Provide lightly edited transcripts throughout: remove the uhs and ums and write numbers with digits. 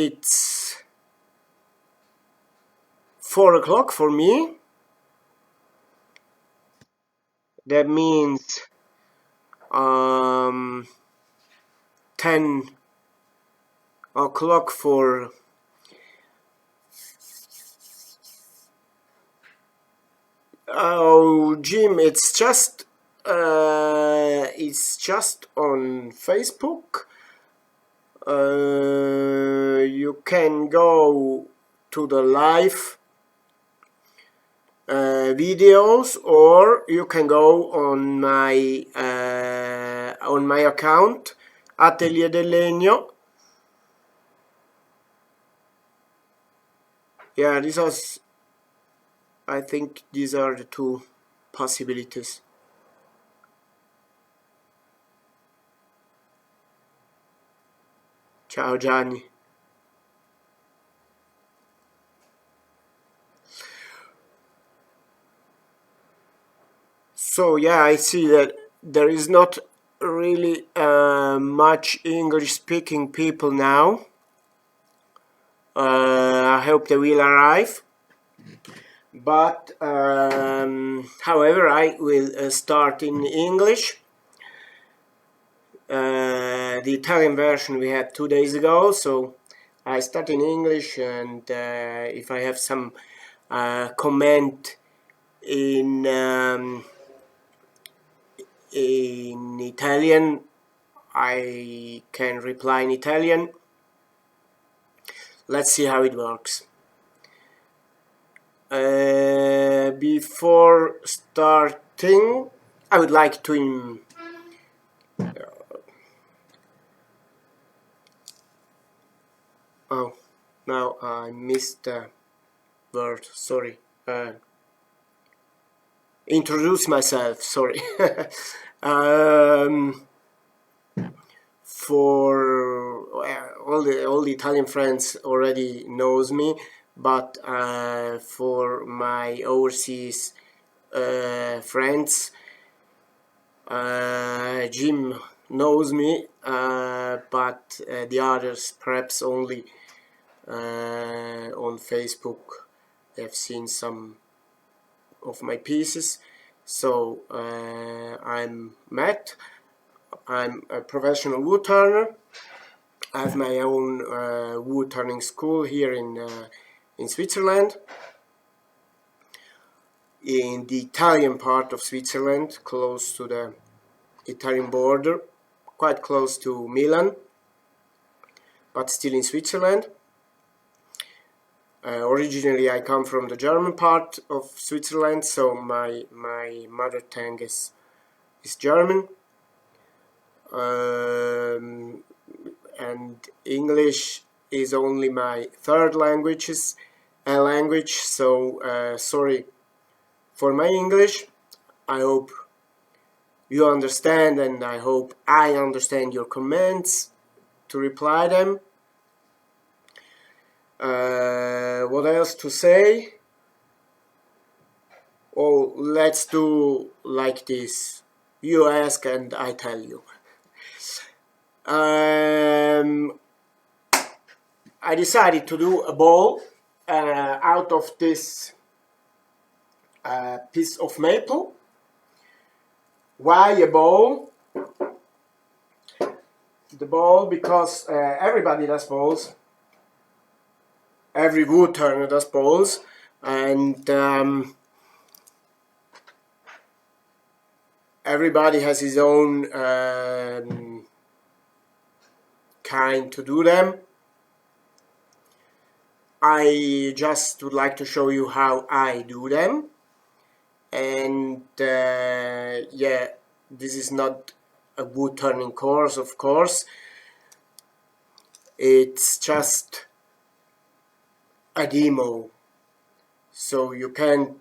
it's 4 o'clock for me. That means 10 o'clock for Jim. It's just on Facebook. You can go to the live videos, or you can go on my account, Atelier del Legno. Yeah, I think these are the two possibilities. Ciao Gianni. So yeah, I see that there is not really much English speaking people now. I hope they will arrive. But however, I will start in English. The Italian version we had 2 days ago, so I start in English, and if I have some comment in Italian, I can reply in Italian. Let's see how it works. Before starting, I would like to oh, now I missed the word, sorry. Introduce myself, sorry. For all the Italian friends already knows me, but for my overseas friends, Jim knows me, but the others perhaps only on Facebook. They've seen some of my pieces. So I'm Matt. I'm a professional wood turner. I have my own wood turning school here in Switzerland, in the Italian part of Switzerland, close to the Italian border, quite close to Milan, but still in Switzerland. Originally I come from the German part of Switzerland, so my mother tongue is German, and English is only my third language, so sorry for my English. I hope you understand, and I hope I understand your comments to reply them. What else to say? Oh, let's do like this. You ask and I tell you. I decided to do a ball out of this piece of maple. Why a ball? The ball because everybody does balls. Every wood turner does balls, and everybody has his own kind to do them. I just would like to show you how I do them, and yeah, this is not a wood turning course, of course. It's just a demo, so you can't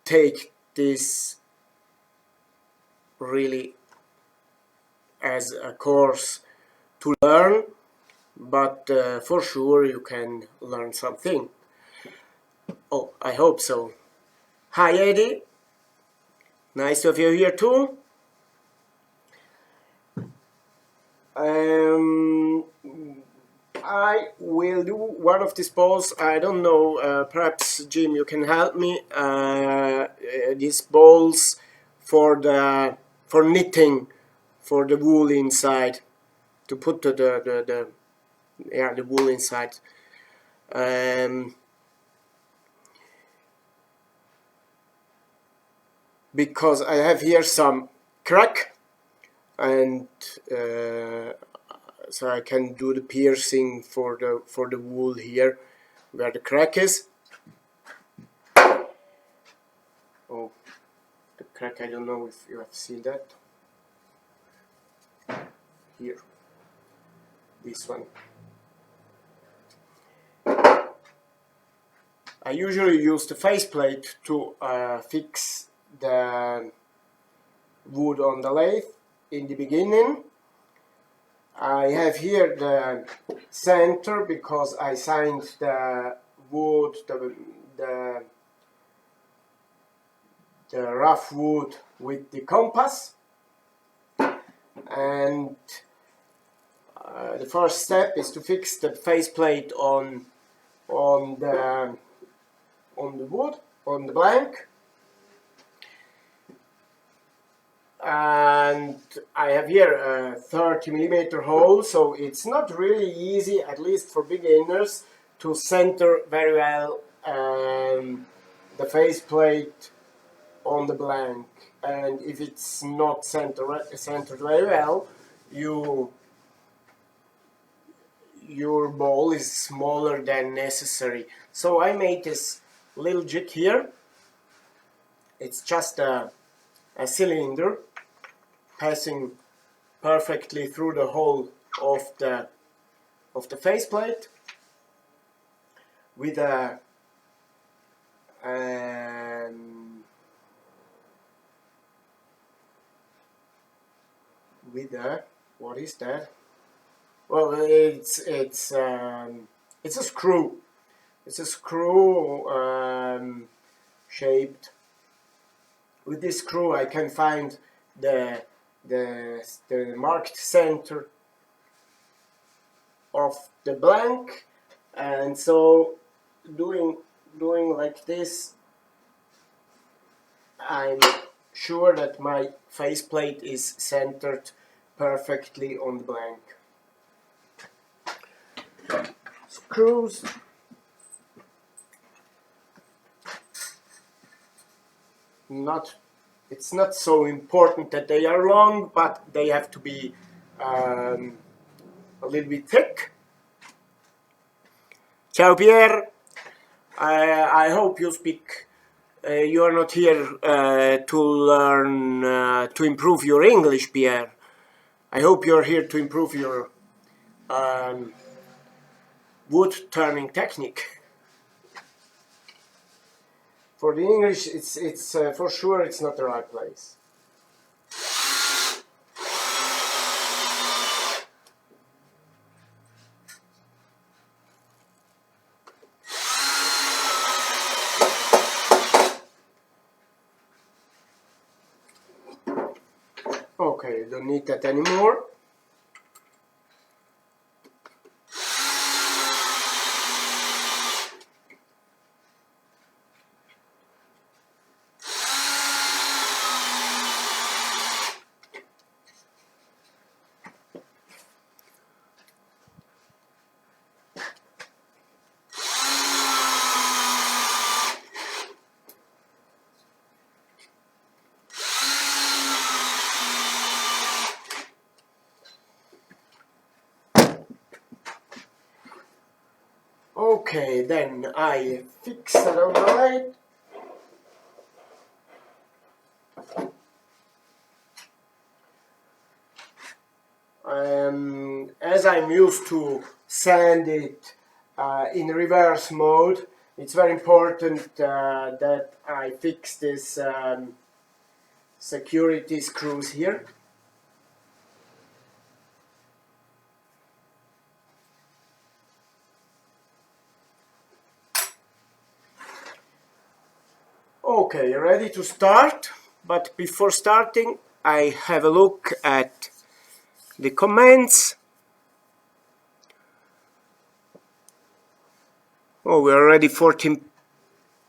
take this really as a course to learn, but for sure you can learn something. Oh, I hope so. Hi Eddie, nice to have you here too. I will do one of these balls. I don't know, perhaps Jim you can help me. These balls for knitting, for the wool inside, to put the wool inside. Because I have here some crack, and so I can do the piercing for the wool here where the crack is. Oh, the crack, I don't know if you have seen that. Here, this one. I usually use the faceplate to fix the wood on the lathe in the beginning. I have here the center because I signed the wood, the rough wood with the compass, and the first step is to fix the faceplate on the wood, on the blank. And I have here a 30mm hole, so it's not really easy, at least for beginners, to center very well the faceplate on the blank. And if it's not centered very well, your ball is smaller than necessary. So I made this little jig here. It's just a cylinder passing perfectly through the hole of the faceplate with a what is that? Well, it's a screw. It's a screw shaped. With this screw I can find the marked center of the blank, and so doing like this, I'm sure that my faceplate is centered perfectly on the blank. Screws. It's not so important that they are long, but they have to be a little bit thick. Ciao Pierre, I hope you speak, you are not here to learn, to improve your English, Pierre. I hope you're here to improve your wood turning technique. For the English, it's for sure it's not the right place. Okay, don't need that anymore. Okay, then I fix it on the lathe. As I'm used to sand it in reverse mode, it's very important that I fix this security screws here. Okay, ready to start, but before starting I have a look at the commands. Oh, we're already 14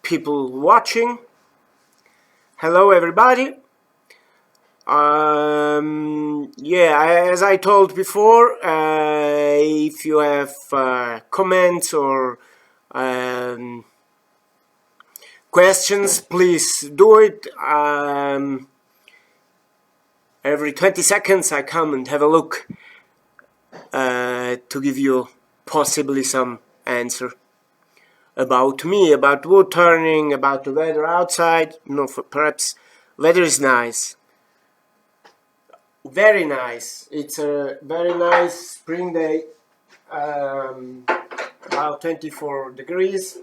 people watching. Hello, everybody. Yeah, as I told before, if you have comments or questions, please do it. Every 20 seconds I come and have a look to give you possibly some answer about me, about wood turning, about the weather outside. No, perhaps weather is nice. Very nice. It's a very nice spring day, about 24 degrees.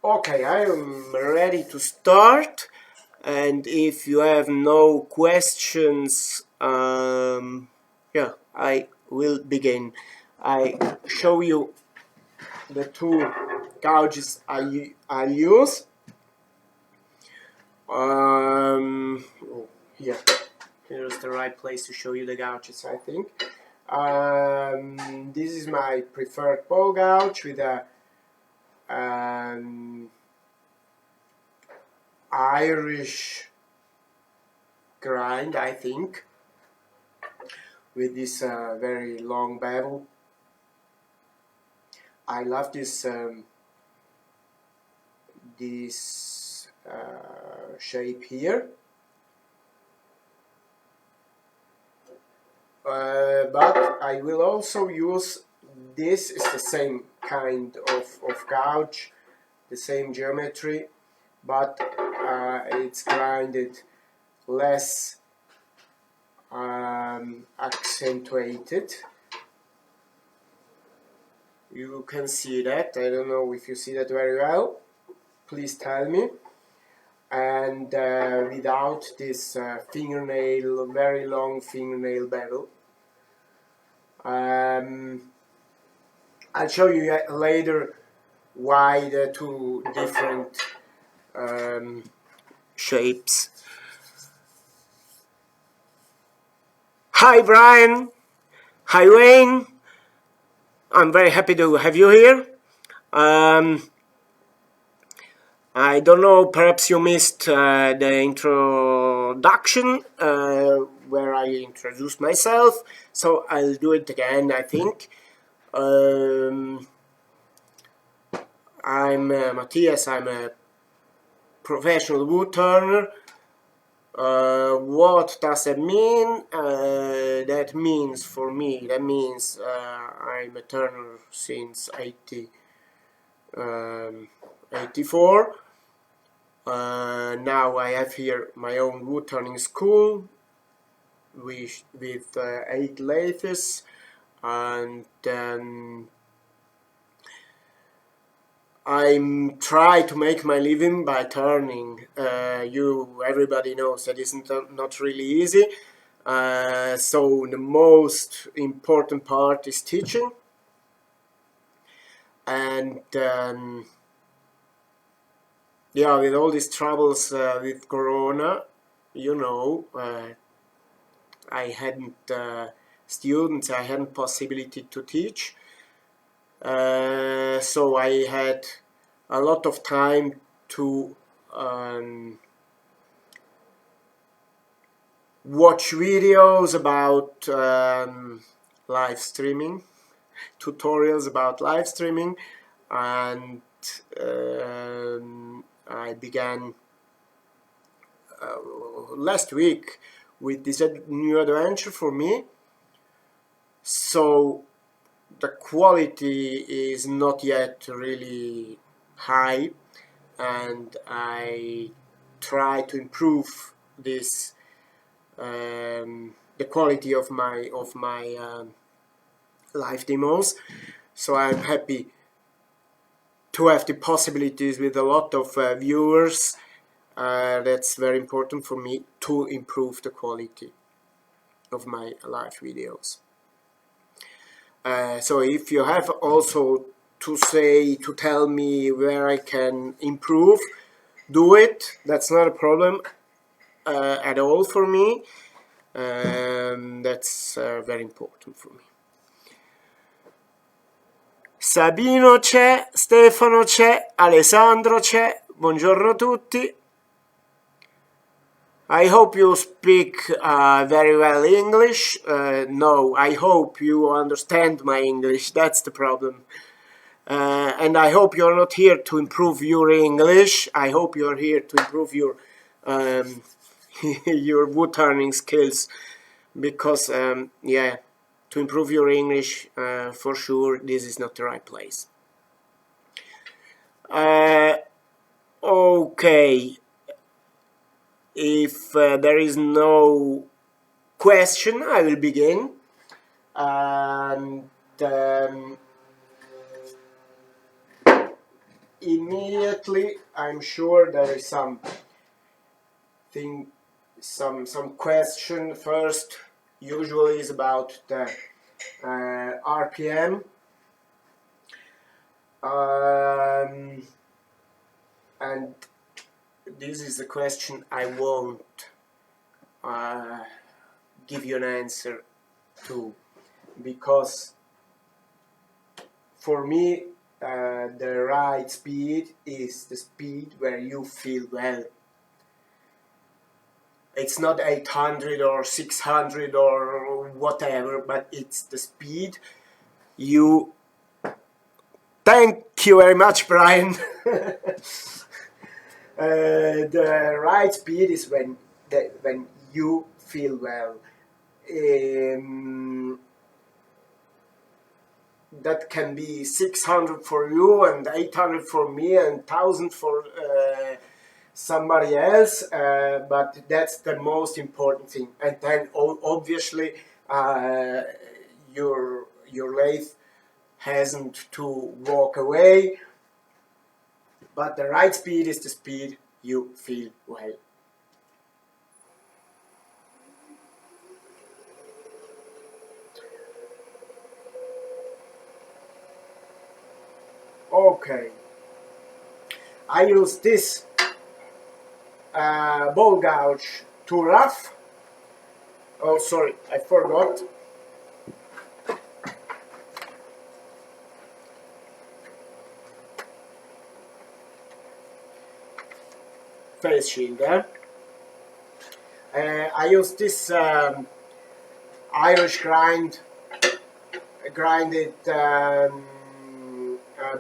Okay, I am ready to start, and if you have no questions, yeah, I will begin. I show you the two gouges I use. Oh, here's the right place to show you the gouges, I think. This is my preferred ball gouge with a Irish grind, I think, with this very long bevel. I love this shape here, but I will also use this. Is the same kind of gouge, the same geometry, but it's grinded less accentuated. You can see that. I don't know if you see that very well. Please tell me. And without this very long fingernail bevel. I'll show you later why the two different shapes. Hi Brian, hi Wayne, I'm very happy to have you here. I don't know, perhaps you missed the introduction where I introduced myself, so I'll do it again, I think. I'm Matthias, I'm a professional wood turner. What does that mean? That means for me, I'm a turner since 84. Now I have here my own wood turning school with 8 lathes, and I try to make my living by turning. Everybody knows that isn't not really easy. So the most important part is teaching, and yeah, with all these troubles with Corona, I hadn't students, I hadn't possibility to teach. So I had a lot of time to watch videos about live streaming, tutorials about live streaming, and I began last week with this new adventure for me. So the quality is not yet really high, and I try to improve this the quality of my live demos. So I'm happy to have the possibilities with a lot of viewers. That's very important for me to improve the quality of my live videos. So if you have also to tell me where I can improve, do it. That's not a problem. at all for me. That's very important for me. Sabino c'è, Stefano c'è, Alessandro c'è, buongiorno a tutti. I hope you speak very well English. No, I hope you understand my English, that's the problem. And I hope you're not here to improve your English. I hope you're here to improve your your wood turning skills, because yeah, to improve your English, for sure this is not the right place. Okay, if there is no question, I will begin. And immediately, I'm sure there is some question. First, usually is about the RPM. And this is a question I won't give you an answer to, because for me the right speed is the speed where you feel well. It's not 800 or 600 or whatever, but it's the speed you... Thank you very much, Brian. The right speed is when you feel well. That can be 600 for you and 800 for me and 1000 for somebody else, but that's the most important thing. And then obviously your lathe hasn't to walk away, but the right speed is the speed you feel well. Okay, I use this ball gouge to rough. Oh, sorry, I forgot. Face shield, I use this Irish grinded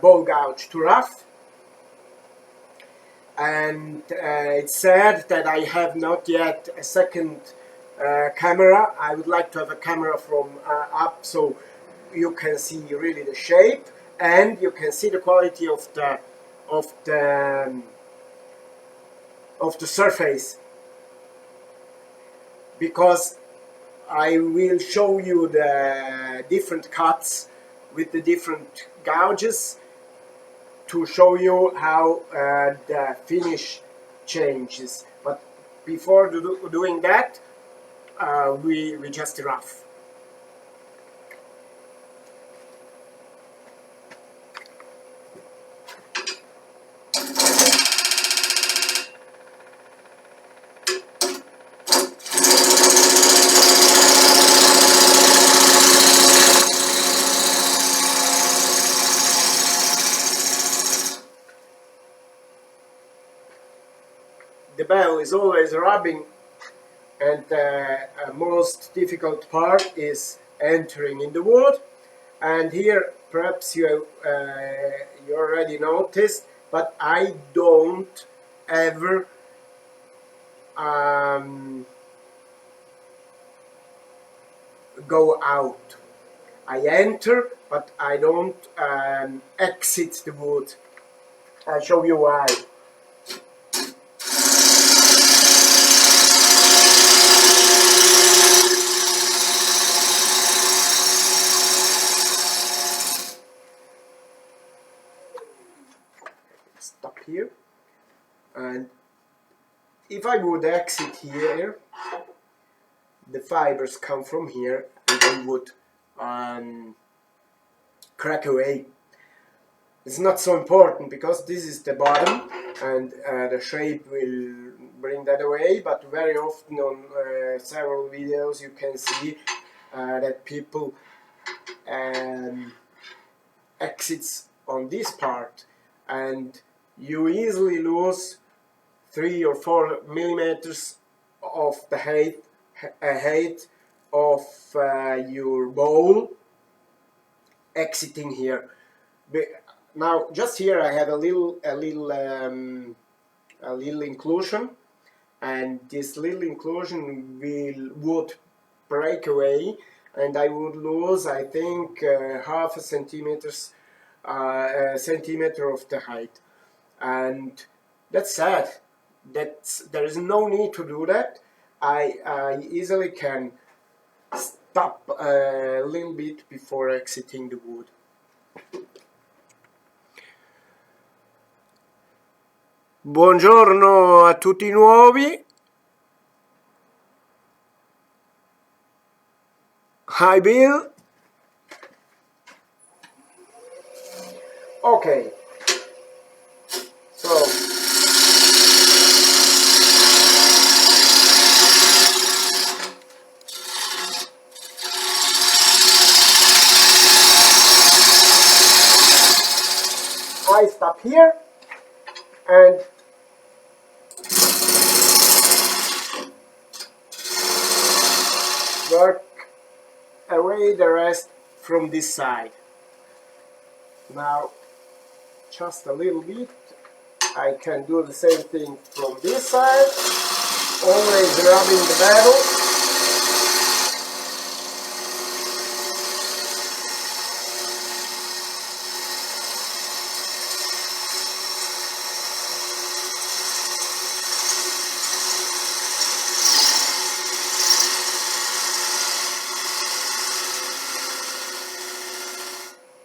ball gouge to rough, and it's sad that I have not yet a second camera. I would like to have a camera from up, so you can see really the shape and you can see the quality of the surface, because I will show you the different cuts with the different gouges to show you how the finish changes. But before doing that, we just rough. The bell is always rubbing, and the most difficult part is entering in the wood. And here perhaps you already noticed, but I don't ever go out. I enter, but I don't exit the wood. I'll show you why. Stop here, and if I would exit here, the fibers come from here and they would crack away. It's not so important because this is the bottom, and the shape will bring that away, but very often on several videos you can see that people exits on this part, and you easily lose 3 or 4 millimeters of the height of your bowl exiting here. Now, just here I have a little inclusion, and this little inclusion would break away, and I would lose, I think, half a centimeter of the height, and that's sad. There is no need to do that. I easily can stop a little bit before exiting the wood. Buongiorno a tutti nuovi. Hi Bill. Okay. So I stop here and work away the rest from this side. Now, just a little bit, I can do the same thing from this side, always rubbing the metal.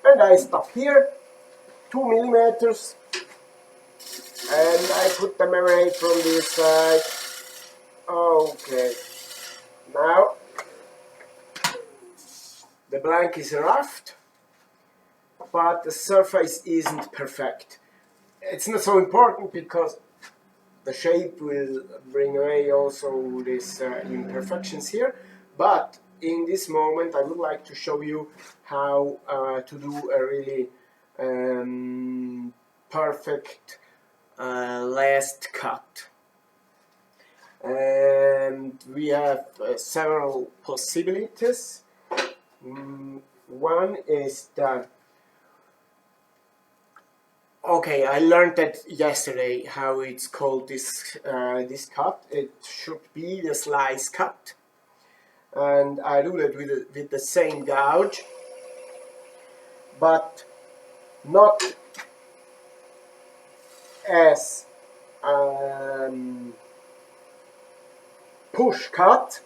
And I stop here, 2 millimeters, and I put them away from this side. Okay, now the blank is roughed, but the surface isn't perfect. It's not so important because the shape will bring away also these imperfections here, but in this moment I would like to show you how to do a really perfect last cut. And we have several possibilities. One is that, okay, I learned that yesterday how it's called this cut. It should be the slice cut, and I do that with the same gouge, but not as push cut,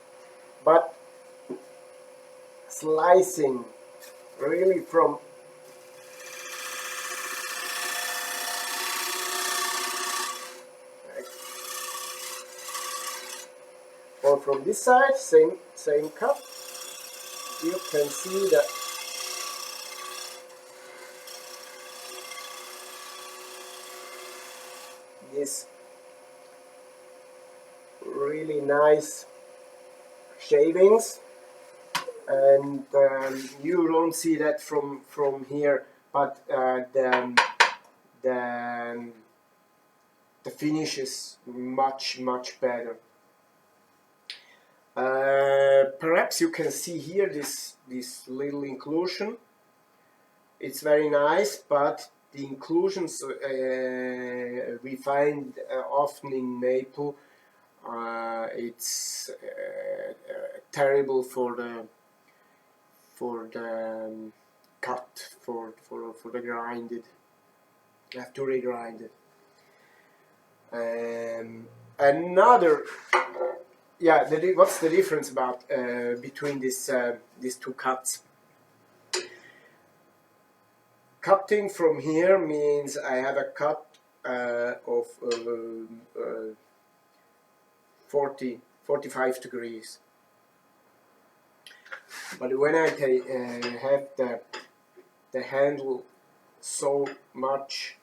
but slicing really from or from this side, same cut. You can see that this really nice shavings, and you don't see that from here, but the finish is much better. Perhaps you can see here this little inclusion. It's very nice, but the inclusions we find often in maple, it's terrible for the cut, for the grinded. You have to regrind it. Another, yeah, what's the difference about between these two cuts? Cutting from here means I have a cut of 45 degrees. But when I have the handle so much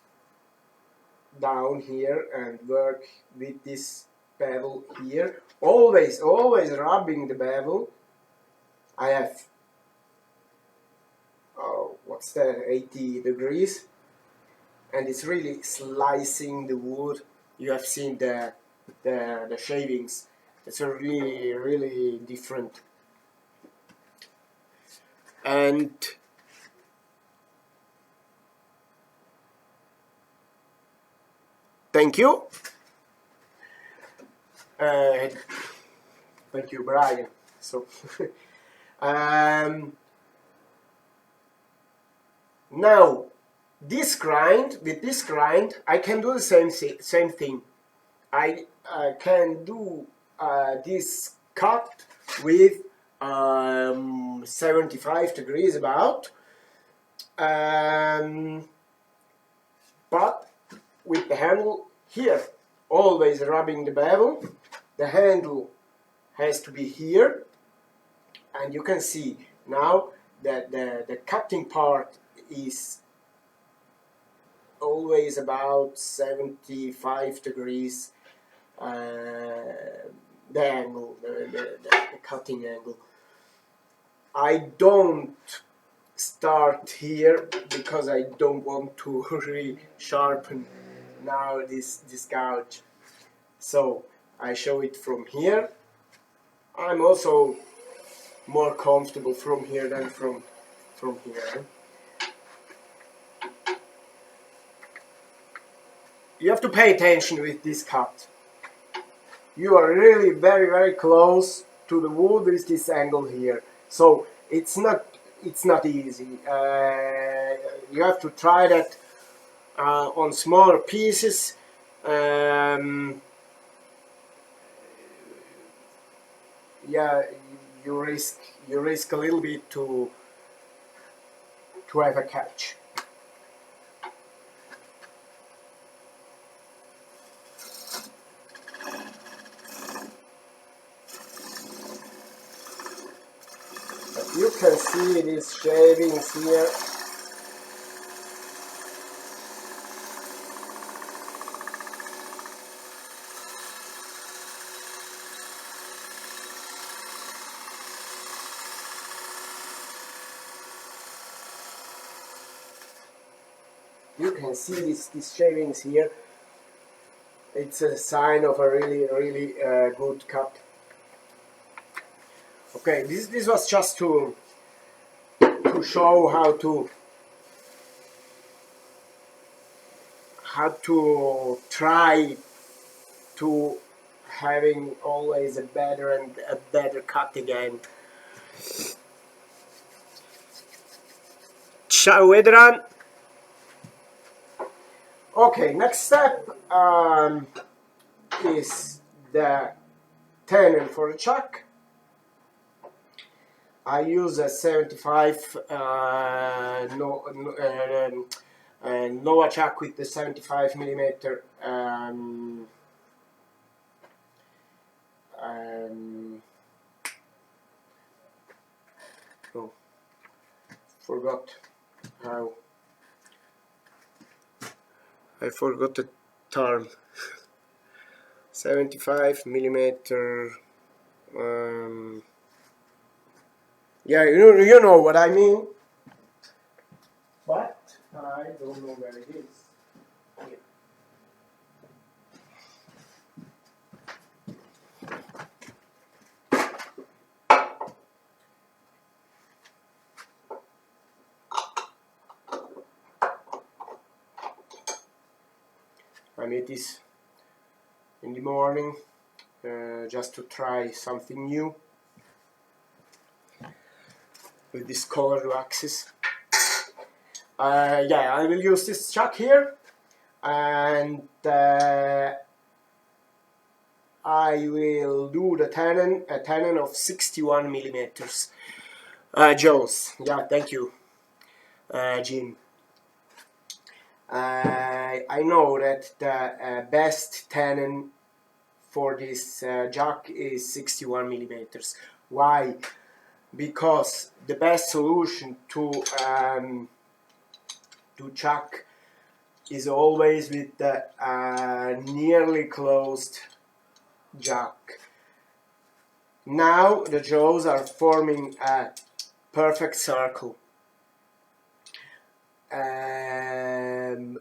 down here and work with this bevel here. Always rubbing the bevel. I have, oh, what's that, 80 degrees, and it's really slicing the wood. You have seen the shavings. It's a really different. And thank you. Thank you, Brian. So now with this grind, I can do the same thing. I can do this cut with 75 degrees about, but with the handle here, always rubbing the bevel. The handle has to be here, and you can see now that the cutting part is always about 75 degrees, the angle, the cutting angle. I don't start here because I don't want to re-sharpen now this gouge. So I show it from here. I'm also more comfortable from here than from here. You have to pay attention with this cut. You are really very close to the wood with this angle here. So it's not easy. You have to try that on smaller pieces. Yeah, you risk a little bit to have a catch. But you can see these shavings here. You can see these shavings here. It's a sign of a really good cut. Okay, this was just to show how to try to having always a better cut again. Ciao Edran. Okay, next step is the tenon for the chuck. I use a 75 Nova chuck with the 75 millimeter oh, forgot how. I forgot the term. 75 millimeter. Yeah, you know what I mean. But I don't know where it is. Here. I made this in the morning just to try something new with this colored waxes. Yeah, I will use this chuck here, and I will do a tenon of 61 millimeters. Jones, yeah, thank you, Jim. I know that the best tenon for this jack is 61 millimeters. Why? Because the best solution to chuck is always with the nearly closed jack. Now the jaws are forming a perfect circle. When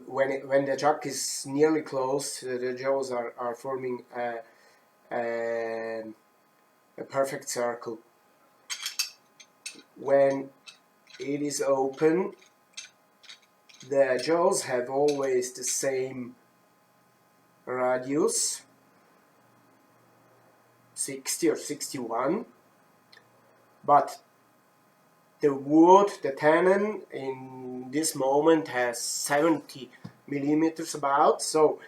the jack is nearly closed, the jaws are forming a perfect circle. When it is open, the jaws have always the same radius, 60 or 61, but the wood, the tenon, in this moment has 70 millimeters about, so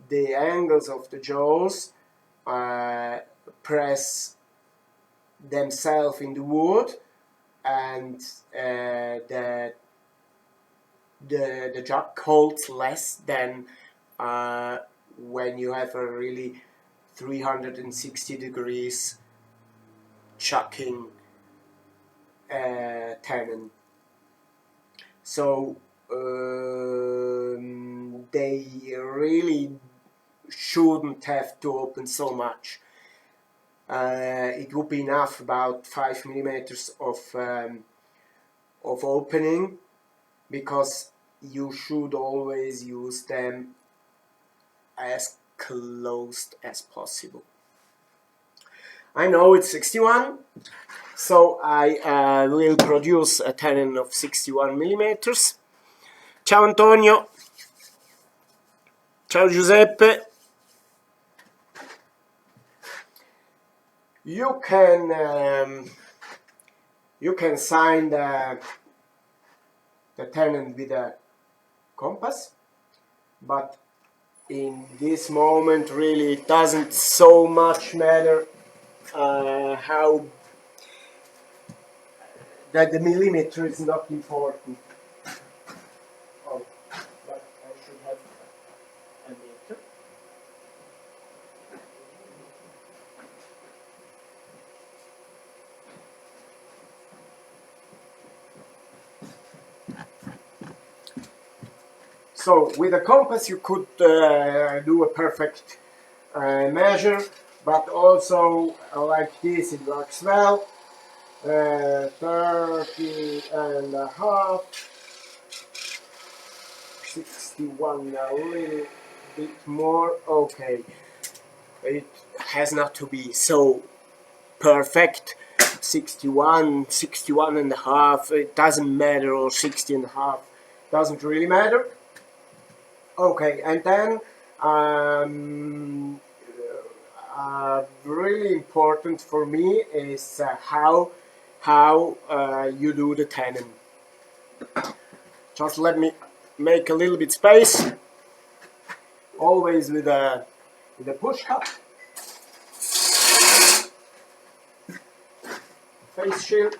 the angles of the jaws press themselves in the wood, and the jack holds less than when you have a really 360 degrees chucking tenon. So they really shouldn't have to open so much. It would be enough about 5 millimeters of opening, because you should always use them as closed as possible. I know it's 61, so I will produce a tenon of 61 millimeters. Ciao Antonio, ciao Giuseppe. You can sign the tenon with a compass, but in this moment really it doesn't so much matter how that the millimeter is not important. Oh, but I should have a meter. So with a compass you could do a perfect measure, but also like this it works well. 30 and a half, 61, a little bit more. Okay, it has not to be so perfect. 61, 61 and a half, it doesn't matter, or 60 and a half, doesn't really matter. Okay, and then really important for me is how you do the tenon. Just let me make a little bit space, always with a push cup, face shield.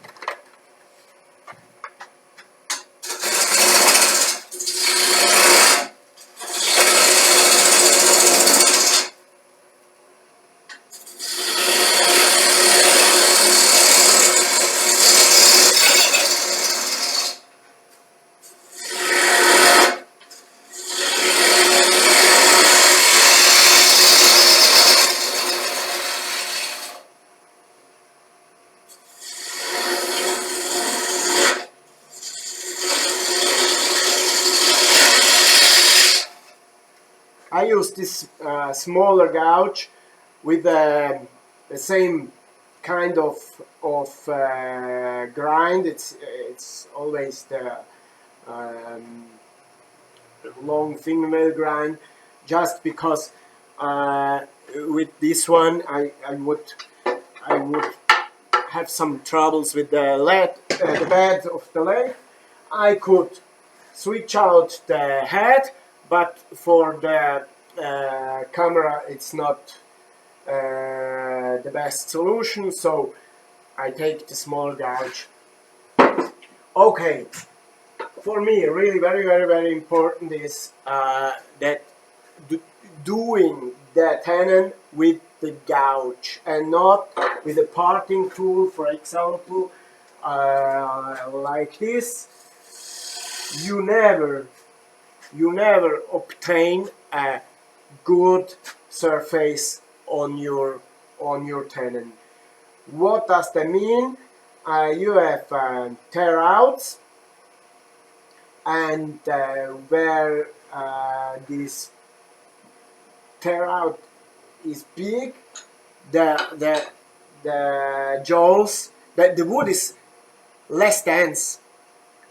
I use this smaller gouge with the same kind of grind. It's always the long fingernail grind, just because with this one I would have some troubles with the bed of the lathe. I could switch out the head, but for the camera it's not the best solution, so I take the small gouge. Okay, for me really very important is that doing the tenon with the gouge and not with a parting tool, for example, like this. You never obtain a good surface on your tenon. What does that mean? You have tear outs, and where this tear out is big, the jaws, the wood is less dense,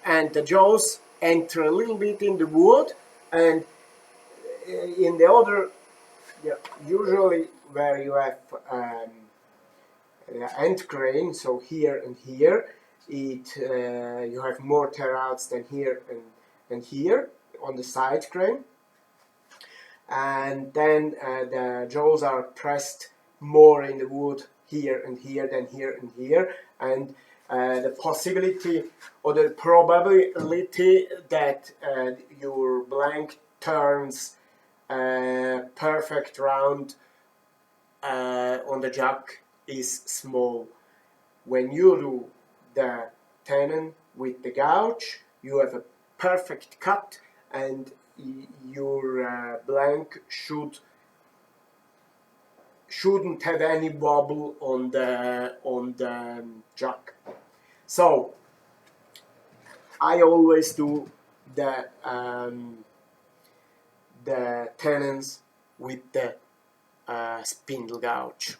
and the jaws enter a little bit in the wood, and in the other, usually where you have end grain, so here and here, you have more tear outs than here and here on the side grain, and then the jaws are pressed more in the wood here and here than here and here, and the possibility or the probability that your blank turns perfect round on the jack is small. When you do the tenon with the gouge, you have a perfect cut, and your blank shouldn't have any wobble on the jack. So I always do the tenons with the spindle gouge.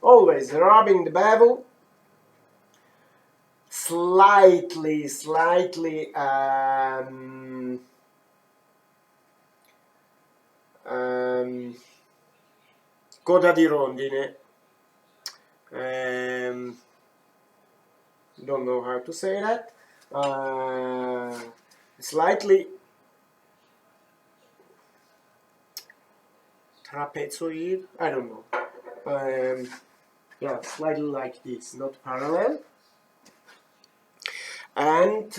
Always rubbing the bevel, slightly coda di rondine, don't know how to say that, slightly trapezoid, I don't know, yeah, slightly like this, not parallel, and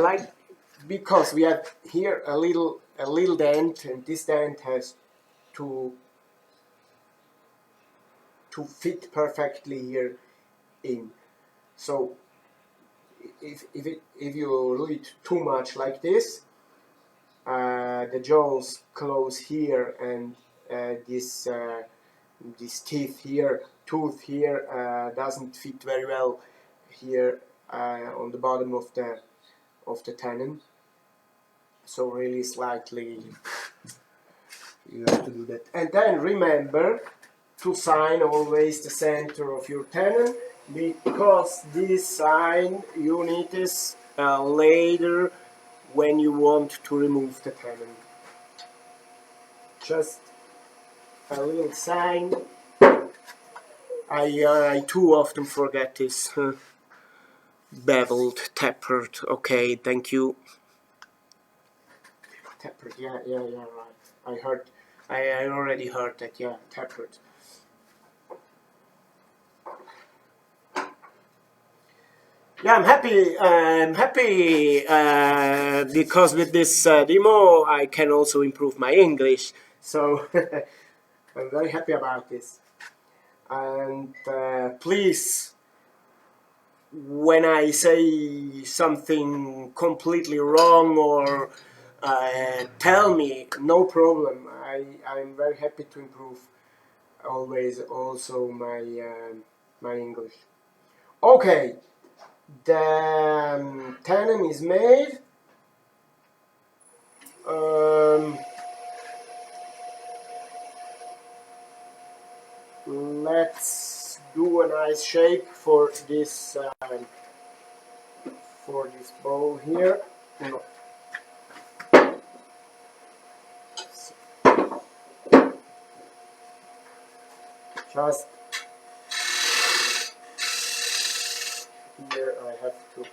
like because we have here a little dent, and this dent has to fit perfectly here in. So if you do it too much like this, the jaws close here, and this tooth here doesn't fit very well here on the bottom of the tenon. So really slightly you have to do that. And then remember to sign always the center of your tenon, because this sign you need this later when you want to remove the tenon. Just a little sign. I too often forget this. Beveled, tapered. Okay, thank you. Tapered, yeah, right. I already heard that, yeah, tapered. Yeah, I'm happy because with this demo I can also improve my English. So I'm very happy about this. And please, when I say something completely wrong, or tell me, no problem. I'm very happy to improve always also my English. Okay, the tenon is made. Let's do a nice shape for this bowl here. No. Just here I have to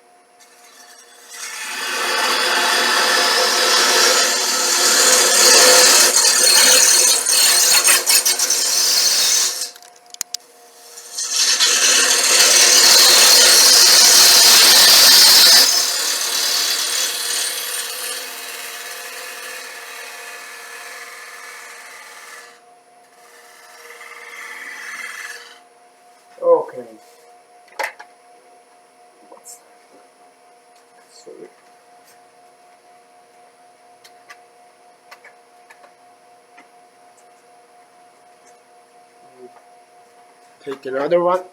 Okay. Sorry. Take another one.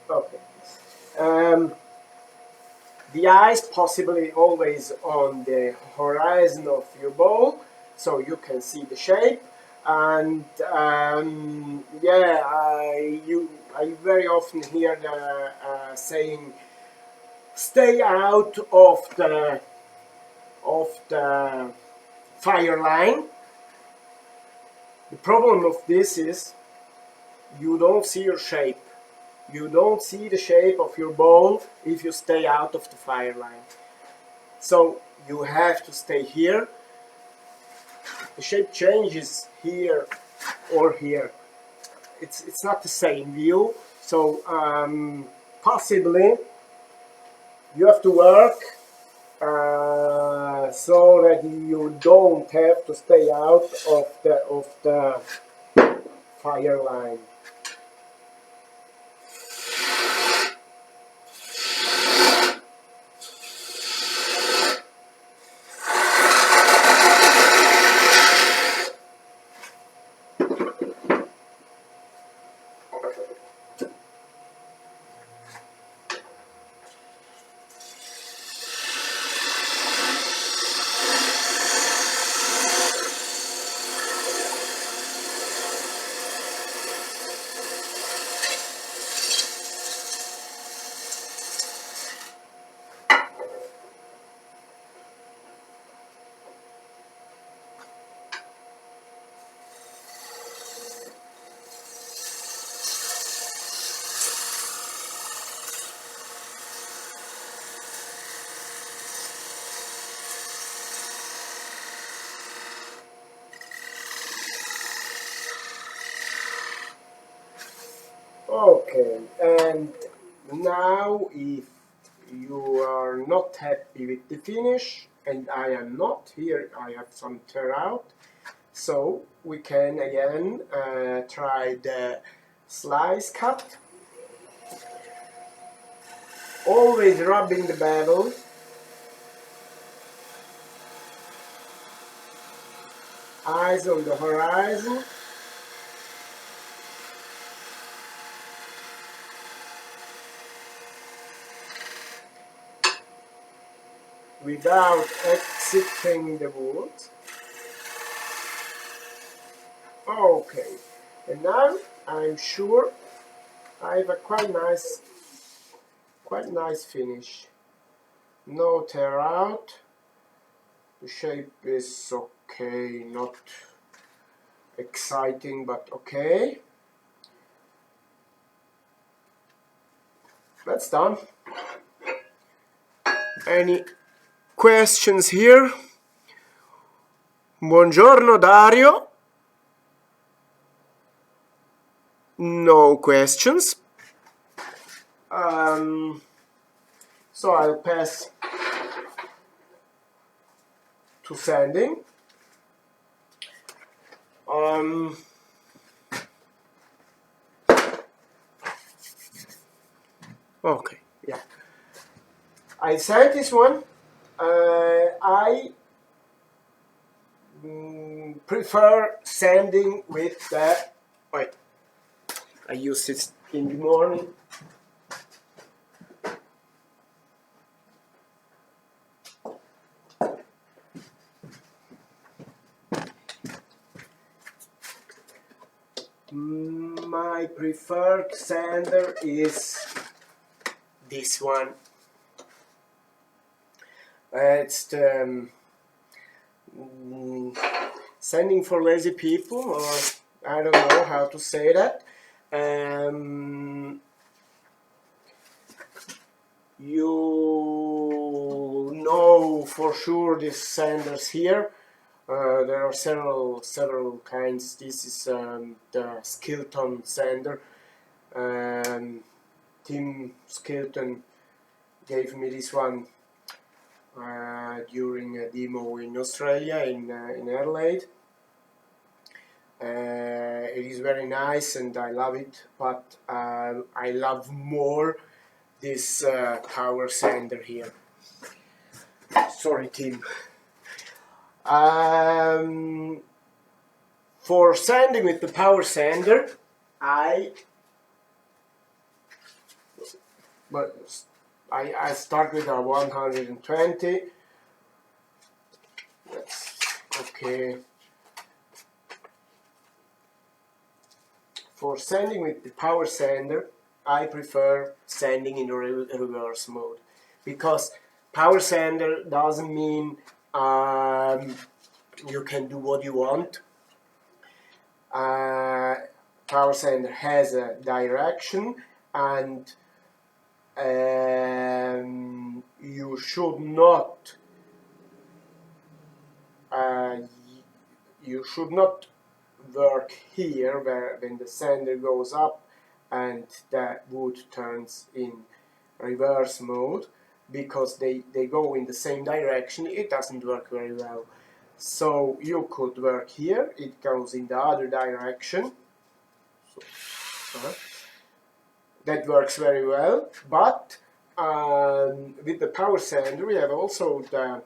Okay. The eyes possibly always on the horizon of your bowl, so you can see the shape. And yeah, I very often hear the saying, "Stay out of the fire line." The problem of this is you don't see your shape. You don't see the shape of your bowl if you stay out of the fire line. So you have to stay here. The shape changes here or here. It's not the same view. So possibly you have to work so that you don't have to stay out of the fire line. Okay, and now if you are not happy with the finish, and I am not, here I have some tear out, so we can again try the slice cut, always rubbing the bevel, eyes on the horizon. Without exiting the wood. Okay, and now I'm sure I have a quite nice finish. No tear out. The shape is okay, not exciting, but okay. That's done. Any questions here? Buongiorno Dario. No questions. So I'll pass to sanding. Okay, yeah. I sand this one. I prefer sanding with the. Wait, I use it in the morning. My preferred sander is this one. It's the sanding for lazy people, or I don't know how to say that. You know for sure these sanders here. There are several kinds. This is the Skilton sander. Tim Skilton gave me this one during a demo in Australia, in Adelaide. It is very nice and I love it, but I love more this power sander here. Sorry, Tim. For sanding with the power sander, I start with a 120. That's okay. For sanding with the power sander, I prefer sanding in reverse mode, because power sander doesn't mean you can do what you want. Power sander has a direction, and you should not work here when the sander goes up and the wood turns in reverse mode, because they go in the same direction. It doesn't work very well. So you could work here, it goes in the other direction. That works very well, but with the power sander we have also the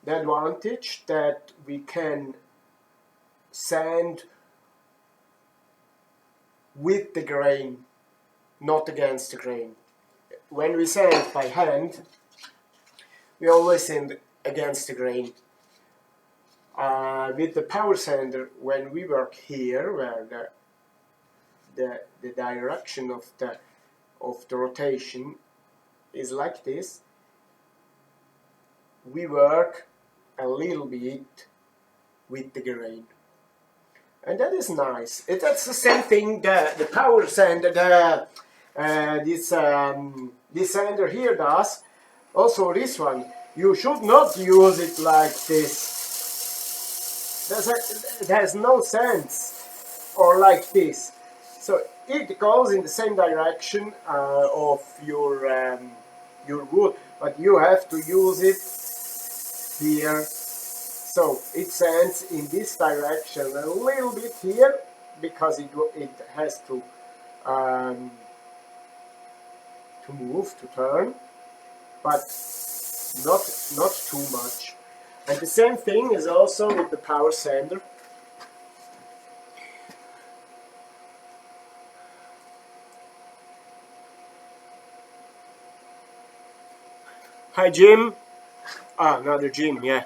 advantage that we can sand with the grain, not against the grain. When we sand by hand, we always sand against the grain. With the power sander, when we work here, where the direction of the rotation is like this, we work a little bit with the grain, and that is nice. That's the same thing the power sander, this sander here does. Also this one, you should not use it like this. It has no sense, or like this. So it goes in the same direction of your wood, but you have to use it here. So it sands in this direction a little bit here, because it has to move, to turn, but not too much. And the same thing is also with the power sander. Hi Jim. Another Jim, yeah.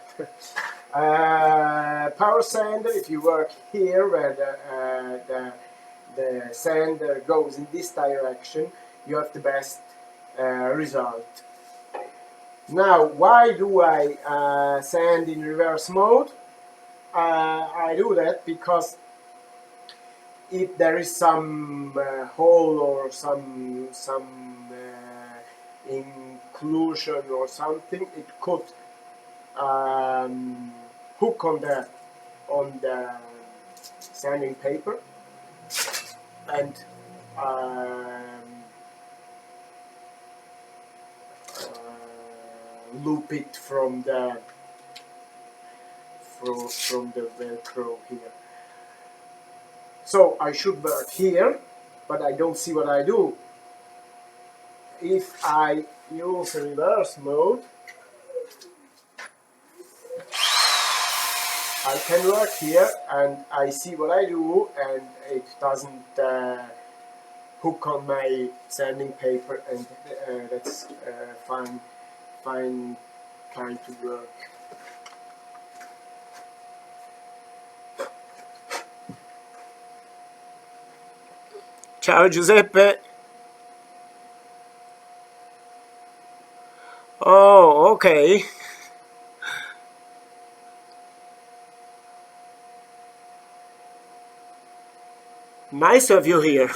Power sander, if you work here where the sander goes in this direction, you have the best result. Now, why do I sand in reverse mode? I do that because if there is some hole or some inclusion or something, it could hook on the sanding paper and loop it from the Velcro here. So I should work here, but I don't see what I do. If I use reverse mode, I can work here and I see what I do, and it doesn't hook on my sanding paper, and that's fine kind to work. Ciao Giuseppe. Oh, okay. Nice of you here.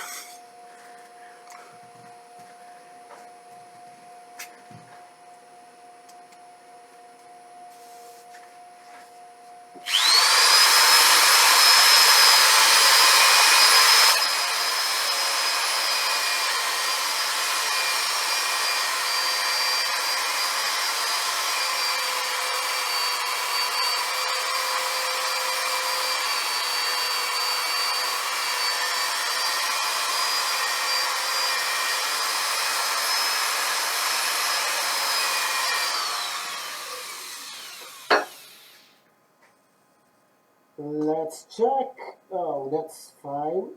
Let's check. Oh, that's fine.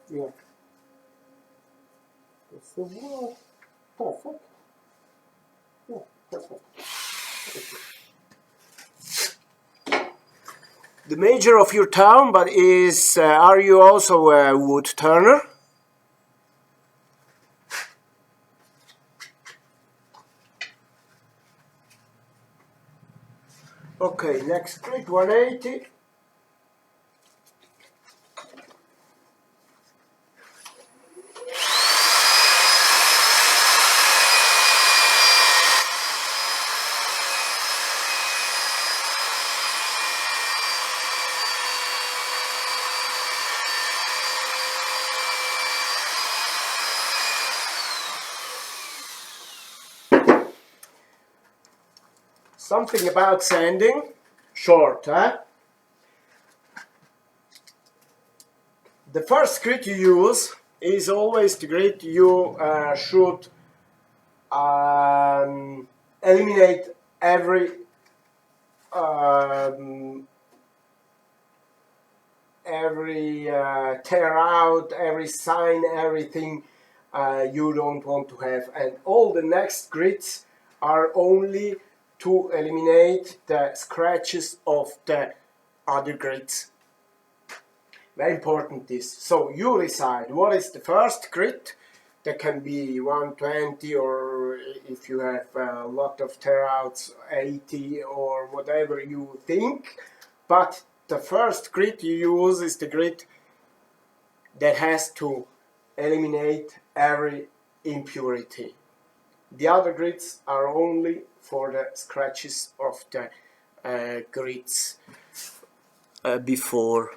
Yeah, that's the word. Perfect. Yeah, perfect. Okay. The major of your town, but is are you also a wood turner? Okay, next grid 180. Something about sanding. Short, huh? The first grit you use is always the grit you should eliminate um, every tear out, every sign, everything you don't want to have. And all the next grits are only to eliminate the scratches of the other grits. Very important this. So you decide what is the first grit. That can be 120, or if you have a lot of tear outs, 80 or whatever you think. But the first grit you use is the grit that has to eliminate every impurity. The other grits are only for the scratches of the grits before.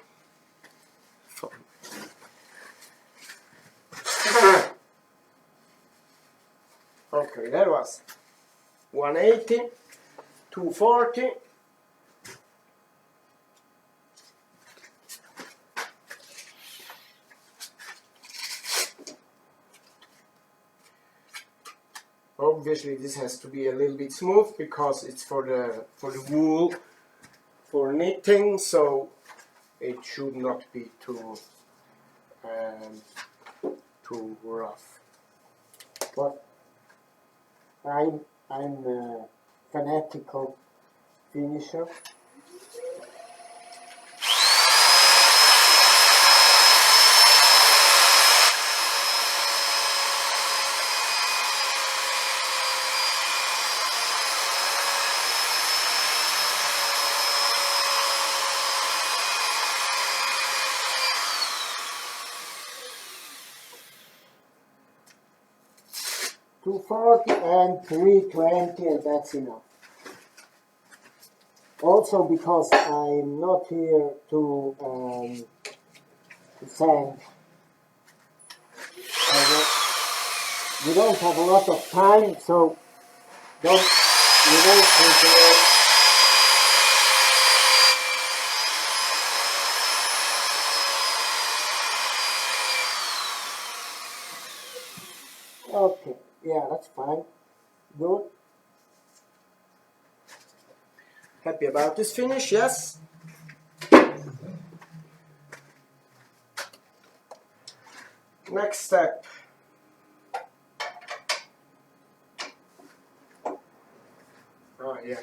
Okay, that was 180, 240. Obviously this has to be a little bit smooth because it's for the wool for knitting, so it should not be too rough. But I'm a fanatical finisher. .240 and 320, and that's enough. Also because I'm not here to sand. We don't have a lot of time, so you won't consider. Okay, yeah, that's fine. Good. Happy about this finish, yes? Next step. Oh, yeah.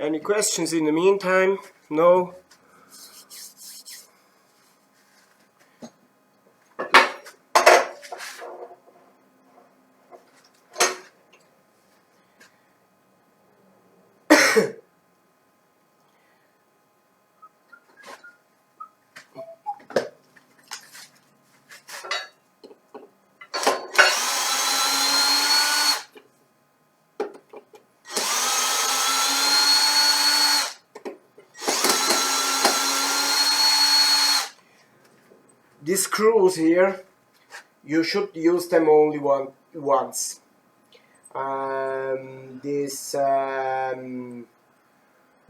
Any questions in the meantime? No? these screws here, you should use them only once.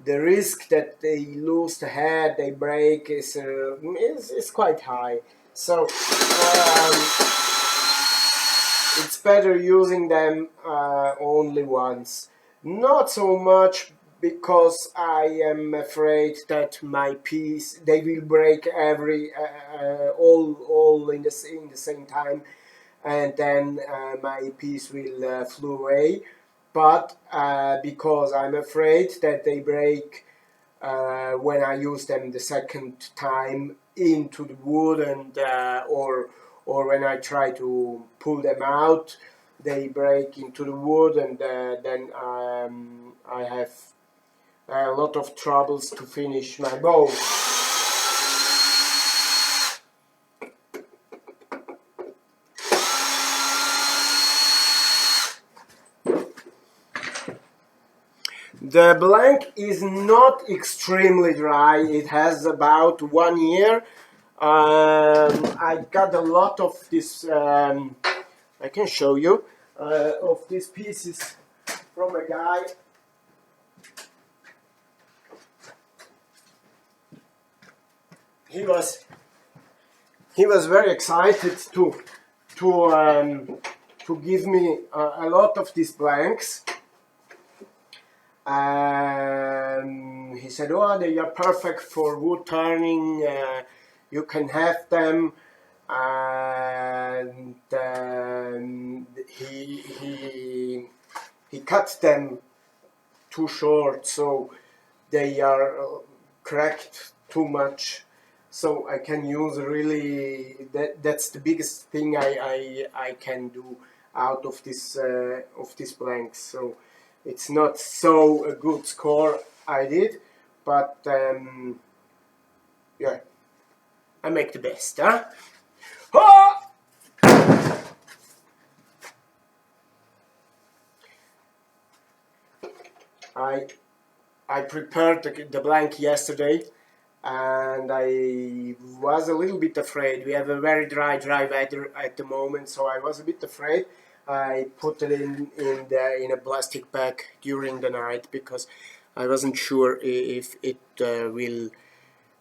The risk that they lose the head, they break, is quite high. So it's better using them only once. Not so much because I am afraid that my piece, they will break all in the same time, and then my piece will flew away. But because I'm afraid that they break when I use them the second time into the wood, and or when I try to pull them out, they break into the wood, and then I have a lot of troubles to finish my bow. The blank is not extremely dry. It has about 1 year. I got a lot of this, I can show you, of these pieces from a guy. He was very excited to give me a lot of these blanks. He said, "Oh, they are perfect for wood turning. You can have them." And he cut them too short, so they are cracked too much. So I can use really that's the biggest thing I can do out of this blanks. So it's not so a good score I did, but yeah, I make the best, huh? Ah! I prepared the blank yesterday, and I was a little bit afraid. We have a very dry weather at the moment, so I was a bit afraid. I put it in a plastic bag during the night because I wasn't sure if it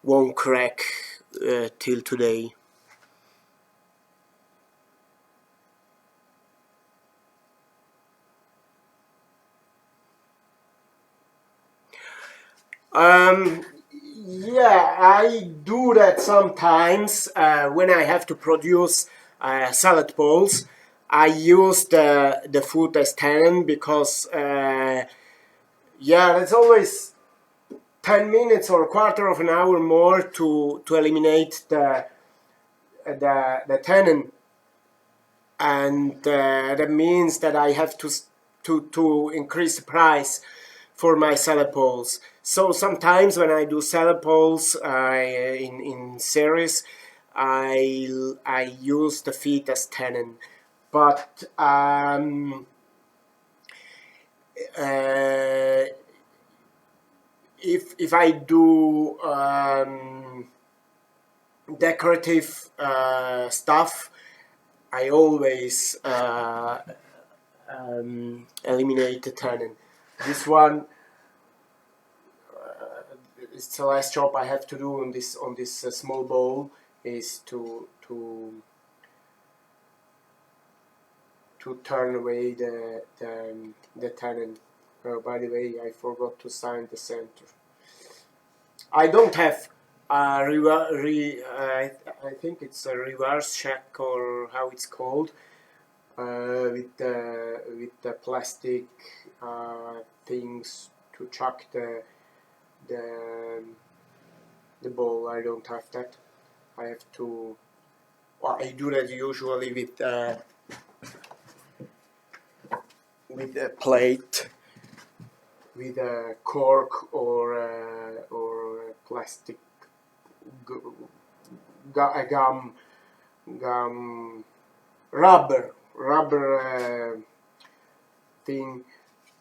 won't crack till today. Yeah, I do that sometimes when I have to produce salad bowls. I use the food as tannin because yeah, it's always 10 minutes or a quarter of an hour more to eliminate the tannin, and that means that I have to increase the price for my salad bowls. So sometimes when I do salad bowls in series, I use the feet as tannin, but if I do decorative stuff, I always eliminate the tannin. This one, it's the last job I have to do on this small bowl, is to turn away the tannin. By the way, I forgot to sign the center. I don't have I think it's a reverse check, or how it's called, with the plastic things to chuck the ball. I don't have that. I have to. Well, I do that usually with a plate, with a cork or a plastic gum rubber thing,